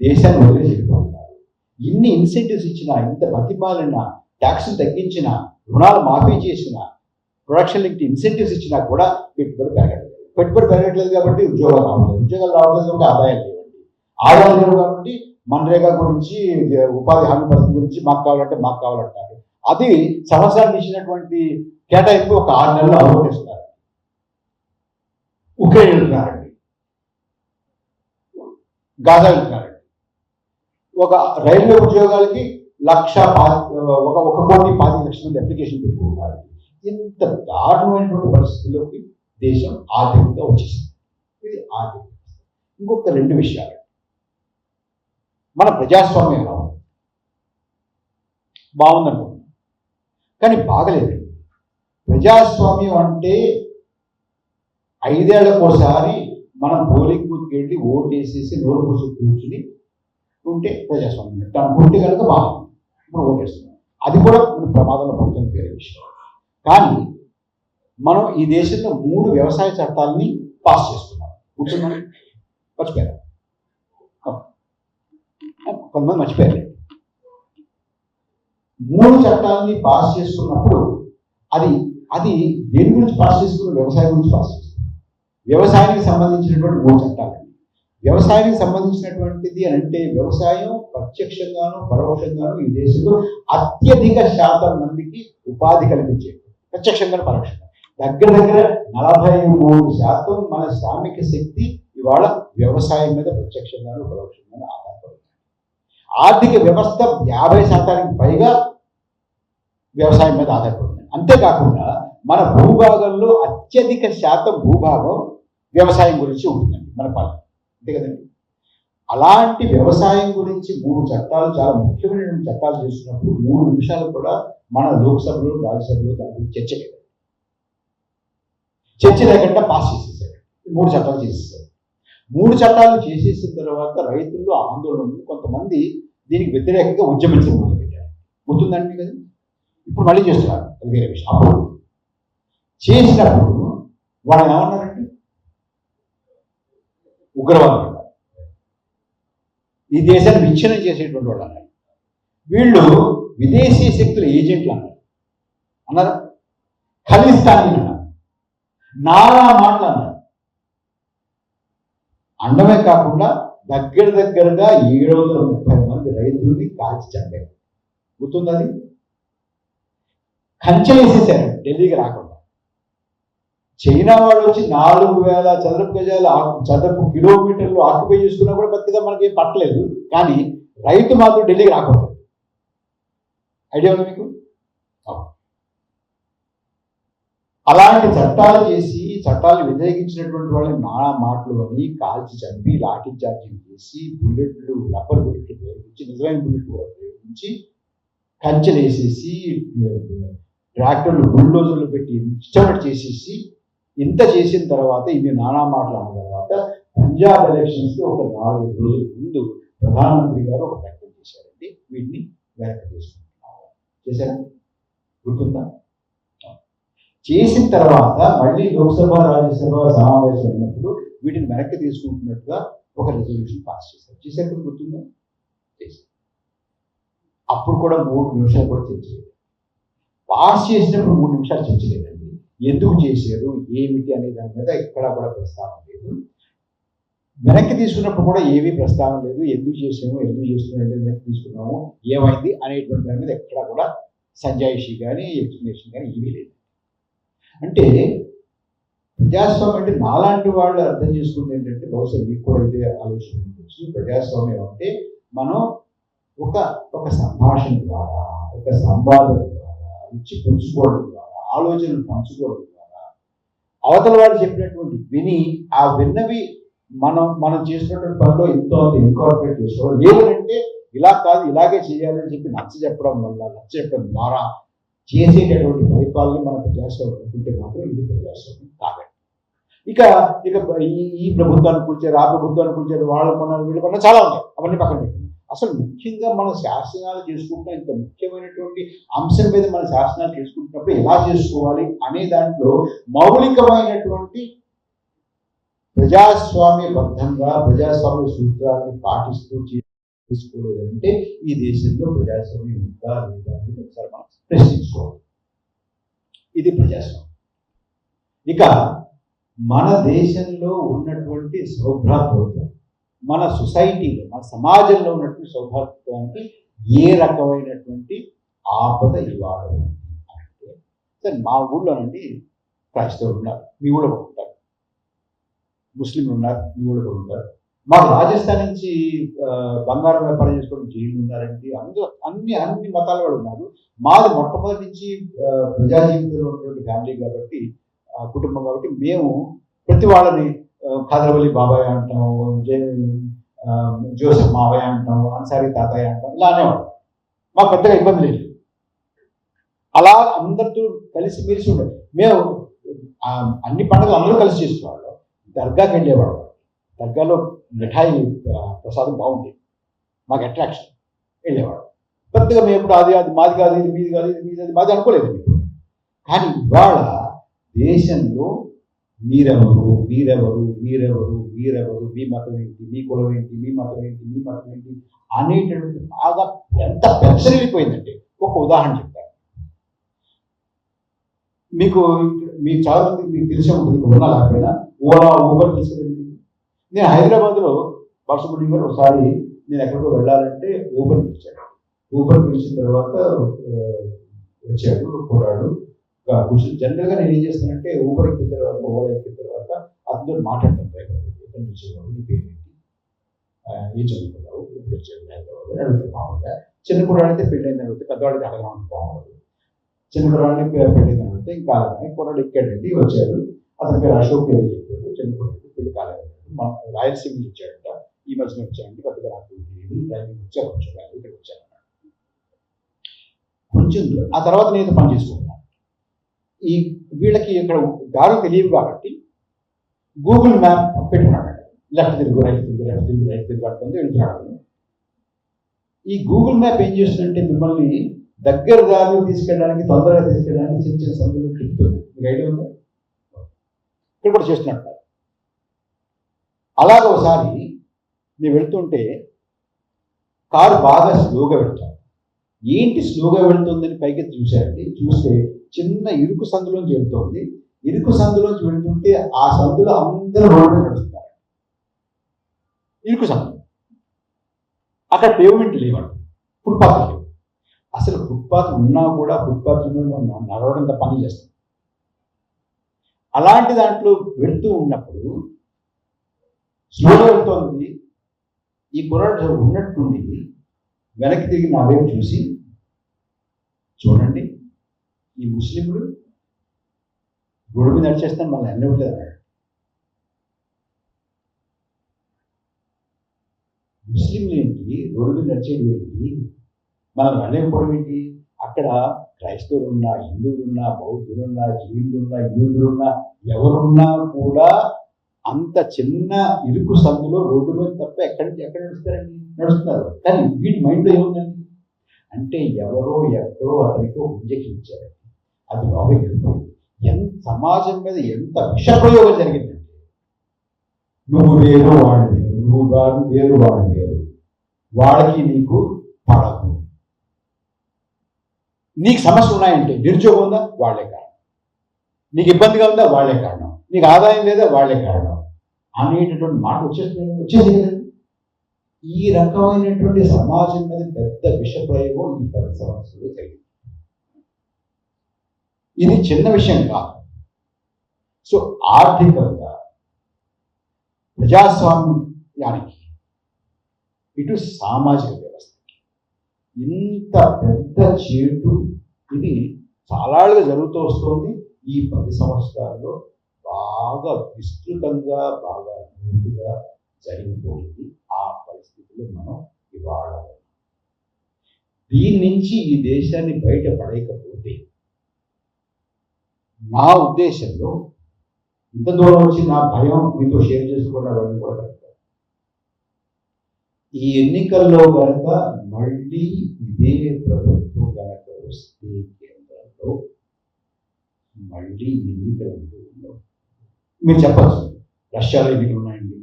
దేశాన్ని వదిలేసి వెళ్ళిపోతున్నారు. ఇన్ని ఇన్సెంటివ్స్ ఇచ్చినా, ఇంత బతిమాలిన, ట్యాక్స్ని తగ్గించిన, రుణాలు మాఫీ చేసిన, ప్రొడక్షన్ లింక్ ఇన్సెంటివ్స్ ఇచ్చినా కూడా పెట్టుబడి పెరగట్లేదు కాబట్టి ఉద్యోగాలు రావట్లేదు కాబట్టి ఆదాయాలు లేవండి. ఆదాయాలు లేవు కాబట్టి మన్రేగా గురించి, ఉపాధి హామీ పథకం గురించి మాకు కావాలంటారు. అది సంవత్సరానికి ఇచ్చినటువంటి కేటాయింపు ఒక 6 నెలలు అవగొట్టేస్తున్నారు. ఉక్రెయిన్ వెళ్తున్నారండి, గాజా వెళ్తున్నారండి. ఒక రైల్వే ఉద్యోగాలకి 1,25,00,000 మంది అప్లికేషన్ పెట్టుకుంటున్నారు. ఇంత దారుణమైనటువంటి పరిస్థితుల్లోకి దేశం ఆర్థికంగా వచ్చేసింది. ఇది ఆర్థిక. ఇంకొక 2 విషయాలు. మన ప్రజాస్వామ్యం ఎలా ఉంది? బాగుందనుకుంటున్నాం, కానీ బాగలేదండి. ప్రజాస్వామ్యం అంటే 5 ఏళ్లకోసారి మనం పోలింగ్ బూత్కి వెళ్ళి ఓటు వేసేసి నోరు పూసి కూర్చుని ఉంటే ప్రజాస్వామ్యం అనుకుంటే కనుక బాగుంది. ఇప్పుడు ఓటేస్తున్నాం, అది కూడా మన ప్రమాదంలో పడుతుంది, వేరే విషయం. కానీ మనం ఈ దేశంలో 3 వ్యవసాయ చట్టాలని పాస్ చేస్తున్నాం. కూర్చున్నాం, మర్చిపోయారు, కొంతమంది మర్చిపోయారు. 3 చట్టాలని పాస్ చేసుకున్నప్పుడు అది దేని గురించి పాస్ చేసుకున్నాం? వ్యవసాయం గురించి పాస్ చేస్తున్నాం. వ్యవసాయానికి సంబంధించినటువంటి 3 చట్టాలు. వ్యవసాయానికి సంబంధించినటువంటిది అని అంటే వ్యవసాయం ప్రత్యక్షంగాను పరోక్షంగాను ఈ దేశంలో అత్యధిక శాతం మందికి ఉపాధి కల్పించేది, ప్రత్యక్షంగాను పరోక్షంగా. దగ్గర 43% మన శ్రామిక శక్తి ఇవాళ వ్యవసాయం మీద ప్రత్యక్షంగాను పరోక్షంగాను ఆధారపడుతుంది. ఆర్థిక వ్యవస్థ 50% పైగా వ్యవసాయం మీద ఆధారపడుతుంది. అంతేకాకుండా మన భూభాగంలో అత్యధిక శాతం భూభాగం వ్యవసాయం గురించి ఉంటుందండి మన పాలన, అంతే కదండి. అలాంటి వ్యవసాయం గురించి 3 చట్టాలు చాలా ముఖ్యమైన చట్టాలు చేస్తున్నప్పుడు 3 నిమిషాలు కూడా మన లోక్సభలో రాజ్యసభలో దాని గురించి చర్చ లేకుండా పాస్ చేసేసారు. 3 చట్టాలు చేసేసారు. 3 చట్టాలు చేసేసిన తర్వాత రైతుల్లో ఆందోళన ఉంది. కొంతమంది దీనికి వ్యతిరేకంగా ఉద్యమించడం మొదలుపెట్టారు. గుర్తుందండి కదా. ఇప్పుడు మళ్ళీ చేస్తున్నారు, అది వేరే విషయం. అప్పుడు చేసినప్పుడు వాళ్ళు ఏమన్నారండి? ఉగ్రవాదం అన్నారు. ఈ దేశాన్ని విచ్ఛిన్నం చేసేటువంటి వాళ్ళు అన్నారు. వీళ్ళు విదేశీ శక్తుల ఏజెంట్లు అన్నారు. ఖలిస్తానీ అన్నారు. నానా మాటలు అన్నారు. అండమే కాకుండా దగ్గరగా 730 మంది రైతుల్ని కాల్చి చంపారు. గుర్తుందని కంచె వేసేసారు ఢిల్లీకి రాకుండా. చైనా వాళ్ళు వచ్చి 4000 చదరపు గజాలు చదరపు కిలోమీటర్లు ఆక్యుపై చేసుకున్నా కూడా పెద్దగా మనకి ఏం పట్టలేదు. కానీ రైతు మాత్రం ఢిల్లీకి రాకూడదు. ఐడియా ఉంది మీకు? అలాంటి చట్టాలు చేసి చట్టాలు వ్యతిరేకించినటువంటి వాళ్ళని నానా మాటలు అని కాల్చి చంపి లాఠీ చార్జింగ్ చేసి బుల్లెట్లు రబ్బర్ బుల్లెట్లు ప్రయోగించి నిజమైన బుల్లెట్ కూడా ప్రయోగించి కంచెలు వేసేసి ట్రాక్టర్లు బుల్డోజర్లు పెట్టి ఇష్టపడి చేసేసి ఇంత చేసిన తర్వాత ఇన్ని నానా మాటలు అన్న తర్వాత పంజాబ్ ఎలక్షన్స్కి ఒక 4-5 రోజుల ముందు ప్రధానమంత్రి గారు ఒక ప్రకటన చేశారండి. వీటిని వెనక్కి తీసుకుంటున్నారు. చేశారా? గుర్తుందా? చేసిన తర్వాత మళ్ళీ లోక్సభ రాజ్యసభ సమావేశం అయినప్పుడు వీటిని వెనక్కి తీసుకుంటున్నట్టుగా ఒక రెజల్యూషన్ పాస్ చేశారు. చేశారు, గుర్తుందా? చేశారు. అప్పుడు కూడా 3 నిమిషాలు కూడా చర్చ లేదు. పాస్ చేసినప్పుడు 3 నిమిషాలు చర్చ లేదండి. ఎందుకు చేశారు, ఏమిటి అనే దాని మీద ఎక్కడా కూడా ప్రస్తావన లేదు. వెనక్కి తీసుకున్నప్పుడు కూడా ఏమీ ప్రస్తావన లేదు. ఎందుకు చేసాము, ఎందుకు చేస్తున్నాము, వెనక్కి తీసుకున్నాము, ఏమైంది అనేటువంటి దాని మీద ఎక్కడా కూడా సంజాయిషి కానీ ఎక్స్ప్లెనేషన్ కానీ ఏమీ లేదు. అంటే ప్రజాస్వామ్యం అంటే నాలాంటి వాళ్ళు అర్థం చేసుకుంది ఏంటంటే, బహుశా మీకు కూడా ఇదే ఆలోచన ఉండొచ్చు. ప్రజాస్వామ్యం అంటే మనం ఒక సంభాషణ ద్వారా, ఒక సంవాదం ద్వారా, ఇచ్చి పంచుకోవడం ద్వారా, ఆలోచనలు పంచుకోవడం ద్వారా, అవతల వాళ్ళు చెప్పినటువంటి విని ఆ విన్నవి మనం చేసినటువంటి పనిలో ఎంతో ఇన్కార్పొరేట్ చేసుకోవడం. లేదంటే ఇలా కాదు ఇలాగే చేయాలని చెప్పి నచ్చ చెప్పడం ద్వారా చేసేటటువంటి పరిపాలన మన ప్రజాస్వామ్యం అనుకుంటే మాత్రం ఇది ప్రజాస్వామ్యం కాదండి. ఇక ఈ ప్రభుత్వాన్ని కూర్చారు, ఆ ప్రభుత్వాన్ని కూర్చారు, వాళ్ళు కొన్నారు, వీళ్ళు కొన్నారు, చాలా ఉన్నాయి. అవన్నీ పక్కన పెట్టింది. అసలు ముఖ్యంగా మన శాసనాలు చేసుకుంటున్న ఇంత ముఖ్యమైనటువంటి అంశం మీద మన శాసనాలు చేసుకుంటున్నప్పుడు ఎలా చేసుకోవాలి అనే దాంట్లో మౌలికమైనటువంటి ప్రజాస్వామ్యబద్ధంగా ప్రజాస్వామ్య సూత్రాన్ని పాటిస్తూ తీసుకోలేదంటే ఈ దేశంలో ప్రజాస్వామ్యం ఉందా లేదా అనేది ఒకసారి మనం ప్రశ్నించుకోవాలి. ఇది ప్రజాస్వామ్యం. ఇక మన దేశంలో ఉన్నటువంటి సౌభ్రాతృత్వం, మన సొసైటీలో, మన సమాజంలో ఉన్నటువంటి సౌభ్రాతృత్వానికి ఏ రకమైనటువంటి ఆపద ఇవాళ ఉంది అంటే, సరే మా ఊళ్ళోనండి క్రైస్తవులు ఉన్నారు, మీ ఊళ్ళో కూడా ఉంటారు, ముస్లింలు ఉన్నారు, మీ ఊళ్ళో కూడా ఉంటారు. మాకు రాజస్థాన్ నుంచి బంగారం వ్యాపారం చేసుకోవడం జైలు ఉన్నారండి. అందులో అన్ని మతాల వాళ్ళు ఉన్నారు. మాది మొట్టమొదటి నుంచి ప్రజా జీవితంలో ఉన్నటువంటి ఫ్యామిలీ కాబట్టి, కుటుంబం కాబట్టి మేము ప్రతి వాళ్ళని ఖాదరవల్లి బాబాయ్ అంటాం, జోసెఫ్ మావయ్య అంటాం, అన్సారీ తాతయ్య అంటాం, ఇలా అనేవాడు. మాకు పెద్దగా ఇబ్బంది లేదు. అలా అందరితో కలిసి మెలిసి ఉండేది. మేము అన్ని పండుగలు అందరూ కలిసి చేసేవాళ్ళం. దర్గాకి వెళ్ళేవాళ్ళం. దర్గాలో మిఠాయి ప్రసాదం బాగుండేది, మాకు అట్రాక్షన్. వెళ్ళేవాడు. పెద్దగా మేము ఎప్పుడు అది మాది కాదు, ఇది మీది కాదు, ఇది మీది అది మాది అనుకోలేదు. కానీ ఇవాళ దేశంలో మీరెవరు, మీ మతం ఏంటి, మీ కులం ఏంటి, మీ మతం ఏంటి, మీ మతం ఏంటి అనేటటువంటి బాగా ఎంత పెచ్చరిల్లిపోయిందంటే, ఒక ఉదాహరణ చెప్తాను మీకు చాలా మంది మీకు తెలిసే ఉంటుంది, ఉన్నా లేకపోయినా ఓలా ఊబర్ తీసుకెళ్ళి. నేను హైదరాబాద్లో బాలసుబ్రహ్మణ్యం గారు ఒకసారి నేను ఎక్కడికో వెళ్ళాలంటే ఊబర్ పిలిచిన తర్వాత వచ్చాడు కుర్రాడు కూర్చొని. జనరల్గా నేను ఏం చేస్తానంటే ఊబర్ ఎక్కిన తర్వాత, ఓలా ఎక్కిన తర్వాత అతనితో మాట్లాడతాను. ఎక్కడి నుంచి వచ్చేవాడు, నీ పేరు ఏంటి, ఏం చదువుకున్నావు, ఇప్పుడు వచ్చాడు హైదరాబాద్ అని అడుగుతాను. మామూలుగా చిన్న కుర్రాడితే పెళ్ళైందని అడిగితే, పెద్దవాడికి అడగడానికి బాగుండదు. చిన్న కుర్రాడిని పెళ్ళైందని అడిగితే ఇంకా కాలేదని, కుర్రాడు ఎక్కాడండి, వచ్చాడు. అతని పేరు అశోక్ పేరు చెప్పాడు. చిన్న కుర్రాడికి పెళ్లి కాలేదండి, మన రాయలసీమ ఇచ్చాడంట, ఈ మధ్యన వచ్చాయండి, పెద్దగా నాకు తెలియదు, డ్రైవింగ్ వచ్చి ఇక్కడ వచ్చాను కొంచెం. ఆ తర్వాత నేను పని చేసుకుంటున్నాను. ఈ వీళ్ళకి ఇక్కడ దారులు తెలియవు కాబట్టి గూగుల్ మ్యాప్ పెట్టుకున్నాడు. లెఫ్ట్ తిరుగు, రైట్ తిరుగు, లెఫ్ట్ తిరుగు, రైట్ తిరుగు అట్టుకుంటూ వెళ్తున్నాడు. ఈ గూగుల్ మ్యాప్ ఏం చేస్తుందంటే మిమ్మల్ని దగ్గర దారులు తీసుకెళ్ళడానికి, తొందరగా తీసుకెళ్ళడానికి చిన్న చిన్న సందులు తిప్పుతుంది. మీకు ఐడియా ఉందా? ఇక్కడ కూడా చేస్తున్నట్టు. అలాగ ఒకసారి నేను వెళ్తుంటే కారు బాగా స్లోగా వెళ్తాను. ఏంటి స్లోగా వెళ్తుందని పైకి చూశారండి. చూస్తే చిన్న ఇరుకు సందులోంచి వెళ్తుంది. ఇరుకు సందులోంచి వెళ్తుంటే ఆ సందులో అందరూ రోడ్డు నడుస్తున్నారు. ఇరుకు సందు, అక్కడ పేమెంట్ లేవండి, ఫుట్పాత్ లేవు. అసలు ఫుట్పాత్ ఉన్నా కూడా ఫుట్పాత్ నడవడంత పని చేస్తాం. అలాంటి దాంట్లో వెళ్తూ ఉన్నప్పుడు స్లోగా వెళ్తోంది. ఈ కుర్రాడు ఉన్నట్టుండి వెనక్కి తిరిగి నా వైపు చూసి, చూడండి ఈ ముస్లింలు రోడ్డు మీద నడిచేస్తాను మళ్ళీ అన్నట్లేదు అన్నాడు. ముస్లింలు ఏంటి రోడ్డు మీద నడిచేది ఏంటి, మనం వెళ్ళకపోవడం ఏంటి? అక్కడ క్రైస్తవులున్నా, హిందువులున్నా, బౌద్ధులున్నా, జైనులున్నా, యూదులున్నా, ఎవరున్నా కూడా అంత చిన్న ఇరుకు సందులో రోడ్డు మీద తప్ప ఎక్కడ నడుస్తారండి? నడుస్తున్నారు. కానీ వీటి మైండ్లో ఏముందండి అంటే ఎవరో ఎక్కడో అతనికి ఇంజక్షన్ ఇచ్చారండి, అది లోపలికి ఎంత సమాజం మీద ఎంత విషప్రయోగం జరిగిందంటే, నువ్వు వేరు వాడు వేరు, నువ్వు వేరు వాడు వేరు, వాడికి నీకు పడదు. నీకు సమస్యలు ఉన్నాయంటే, నిరుద్యోగం ఉందా వాళ్లే కారణం, నీకు ఇబ్బందిగా ఉందా వాళ్లే కారణం, నీకు ఆదాయం లేదా వాళ్లే కారణం అనేటటువంటి మాట వచ్చేసి ఈ రకమైనటువంటి సమాజం మీద పెద్ద విషప్రయోగం ఈ 10 సంవత్సరాలు జరిగింది. ఇది చిన్న విషయం కాదు. సో ఆర్థికంగా ప్రజాస్వామ్యానికి ఇటు సామాజిక వ్యవస్థకి ఇంత పెద్ద చేటు ఇది చాలాగా జరుగుతూ వస్తుంది. ఈ 10 సంవత్సరాల్లో బాగా విస్తృతంగా, బాగా ముందుగా జరిగిపోయింది. ఆ పరిస్థితులు మనం ఇవాళ దీని నుంచి ఈ దేశాన్ని బయటపడేయకపోతే, నా ఉద్దేశంలో ఇంత దూరం వచ్చి నా భయం మీతో షేర్ చేసుకోవడం కూడా కరెక్ట్. ఈ ఎన్నికల్లో కనుక మళ్ళీ ఇదే ప్రభుత్వం కనుక వస్తే కేంద్రంలో మళ్ళీ ఎన్నికలు అంటూ ఉండవు. మీరు చెప్పచ్చు రష్యాలో ఎన్నికలు ఉన్నాయండి,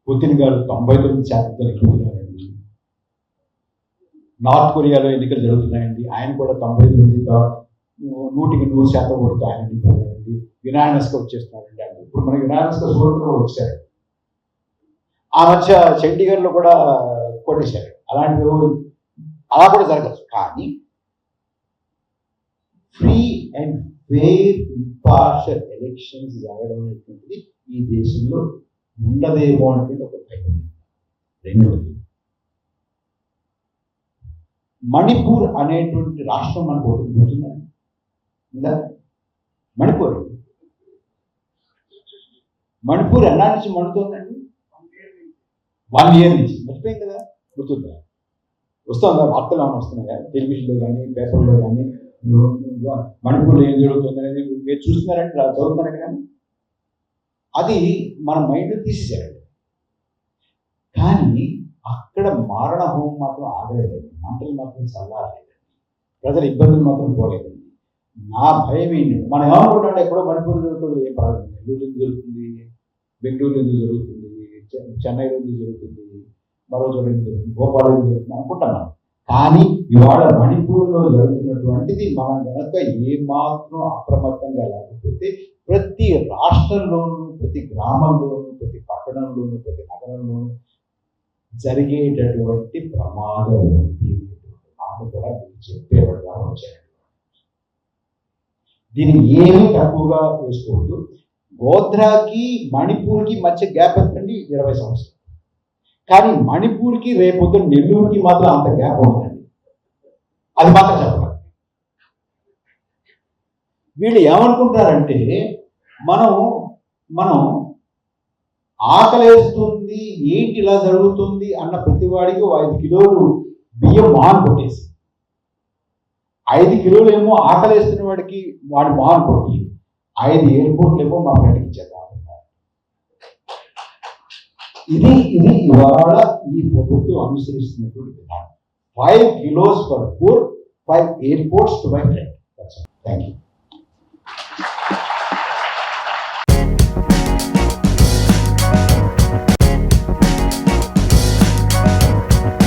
పుతిన్ గారు 99% ఎక్కుతున్నారండి, నార్త్ కొరియాలో ఎన్నికలు జరుగుతున్నాయండి, ఆయన కూడా 99% ఓటుతో ఆయన ఎన్నికలండి, యునానిమస్గా వచ్చేస్తున్నారండి. అంటే ఇప్పుడు మనకి యునానిమస్గా సూరత్లో కూడా వచ్చారు. ఆ మధ్య చండీగఢ్లో కూడా కొట్టేశారు. అలాంటివి అలా కూడా జరగచ్చు. కానీ free and fair impartial elections జరగడం అనేటువంటిది ఈ దేశంలో ఉండదేమో అనేటువంటి ఒక భయం. రెండవది, మణిపూర్ అనేటువంటి రాష్ట్రం మనకు ఒకటి గుర్తుందండి. మణిపూర్ ఎన్నాళ్ళ నుంచి మండుతుందండి? 1 year నుంచి. మర్చిపోయింది కదా, గుర్తుందా? వస్తుందా? వార్తలు ఏమైనా వస్తున్నాయా టెలివిజన్లో కానీ పేపర్లో కానీ? మణిపూర్లో ఏం జరుగుతుంది అనేది మీరు చూస్తున్నారంటే చదువుతున్నారు కానీ అది మన మైండ్ తీసేసారండి. కానీ అక్కడ మారణ హోమం మాత్రం ఆగలేదండి, మంటలు మాత్రం చల్లారలేదండి, ప్రజల ఇబ్బందులు మాత్రం పోలేదండి. నా భయం ఏంటంటే, మనం ఏమనుకుంటామంటే ఎక్కడో మణిపూర్ జరుగుతుంది, ఏం పడదు, నెల్లూరు ఎందుకు జరుగుతుంది, బెంగళూరు ఎందుకు జరుగుతుంది, చెన్నైలో ఎందుకు జరుగుతుంది, మరో చోట ఎందుకు జరుగుతుంది, భోపాల్ ఎందుకు జరుగుతుంది అనుకుంటున్నాం. కానీ ఇవాళ మణిపూర్లో జరుగుతున్నటువంటిది మనం కనుక ఏమాత్రం అప్రమత్తంగా లేకపోతే ప్రతి రాష్ట్రంలోనూ, ప్రతి గ్రామంలోనూ, ప్రతి పట్టణంలోనూ, ప్రతి నగరంలోనూ జరిగేటటువంటి ప్రమాదం ఉంది మాట కూడా చెప్పేవాడుగా వచ్చారు. దీన్ని ఏమీ తక్కువగా వేసుకోవద్దు. గోధ్రాకి మణిపూర్కి మధ్య గ్యాప్ ఎంతండి? 20 సంవత్సరాలు. కానీ మణిపూర్కి రేపొద్దు నెల్లూరుకి మాత్రం అంత గ్యాప్ ఉంటుందండి. అది మాత్రం చెప్పాలి. వీళ్ళు ఏమనుకుంటారంటే మనం ఆకలేస్తుంది, ఏంటి ఇలా జరుగుతుంది అన్న ప్రతి వాడికి 5 కిలోలు బియ్యం మొహాన్ కొట్టేసి, 5 కిలోలు ఏమో ఆకలేస్తున్న వాడికి వాడి మొహాన్ కొట్టి 5 ఎయిర్పోర్ట్లు ఏమో మా ఫ్రెండ్కి ఇచ్చేద్దాం. ఇది ఇవాళ ఈ ప్రభుత్వం అనుసరిస్తున్నటువంటి విధానం. 5 kilos per poor, 5 airports to my friend. That's all. Thank you.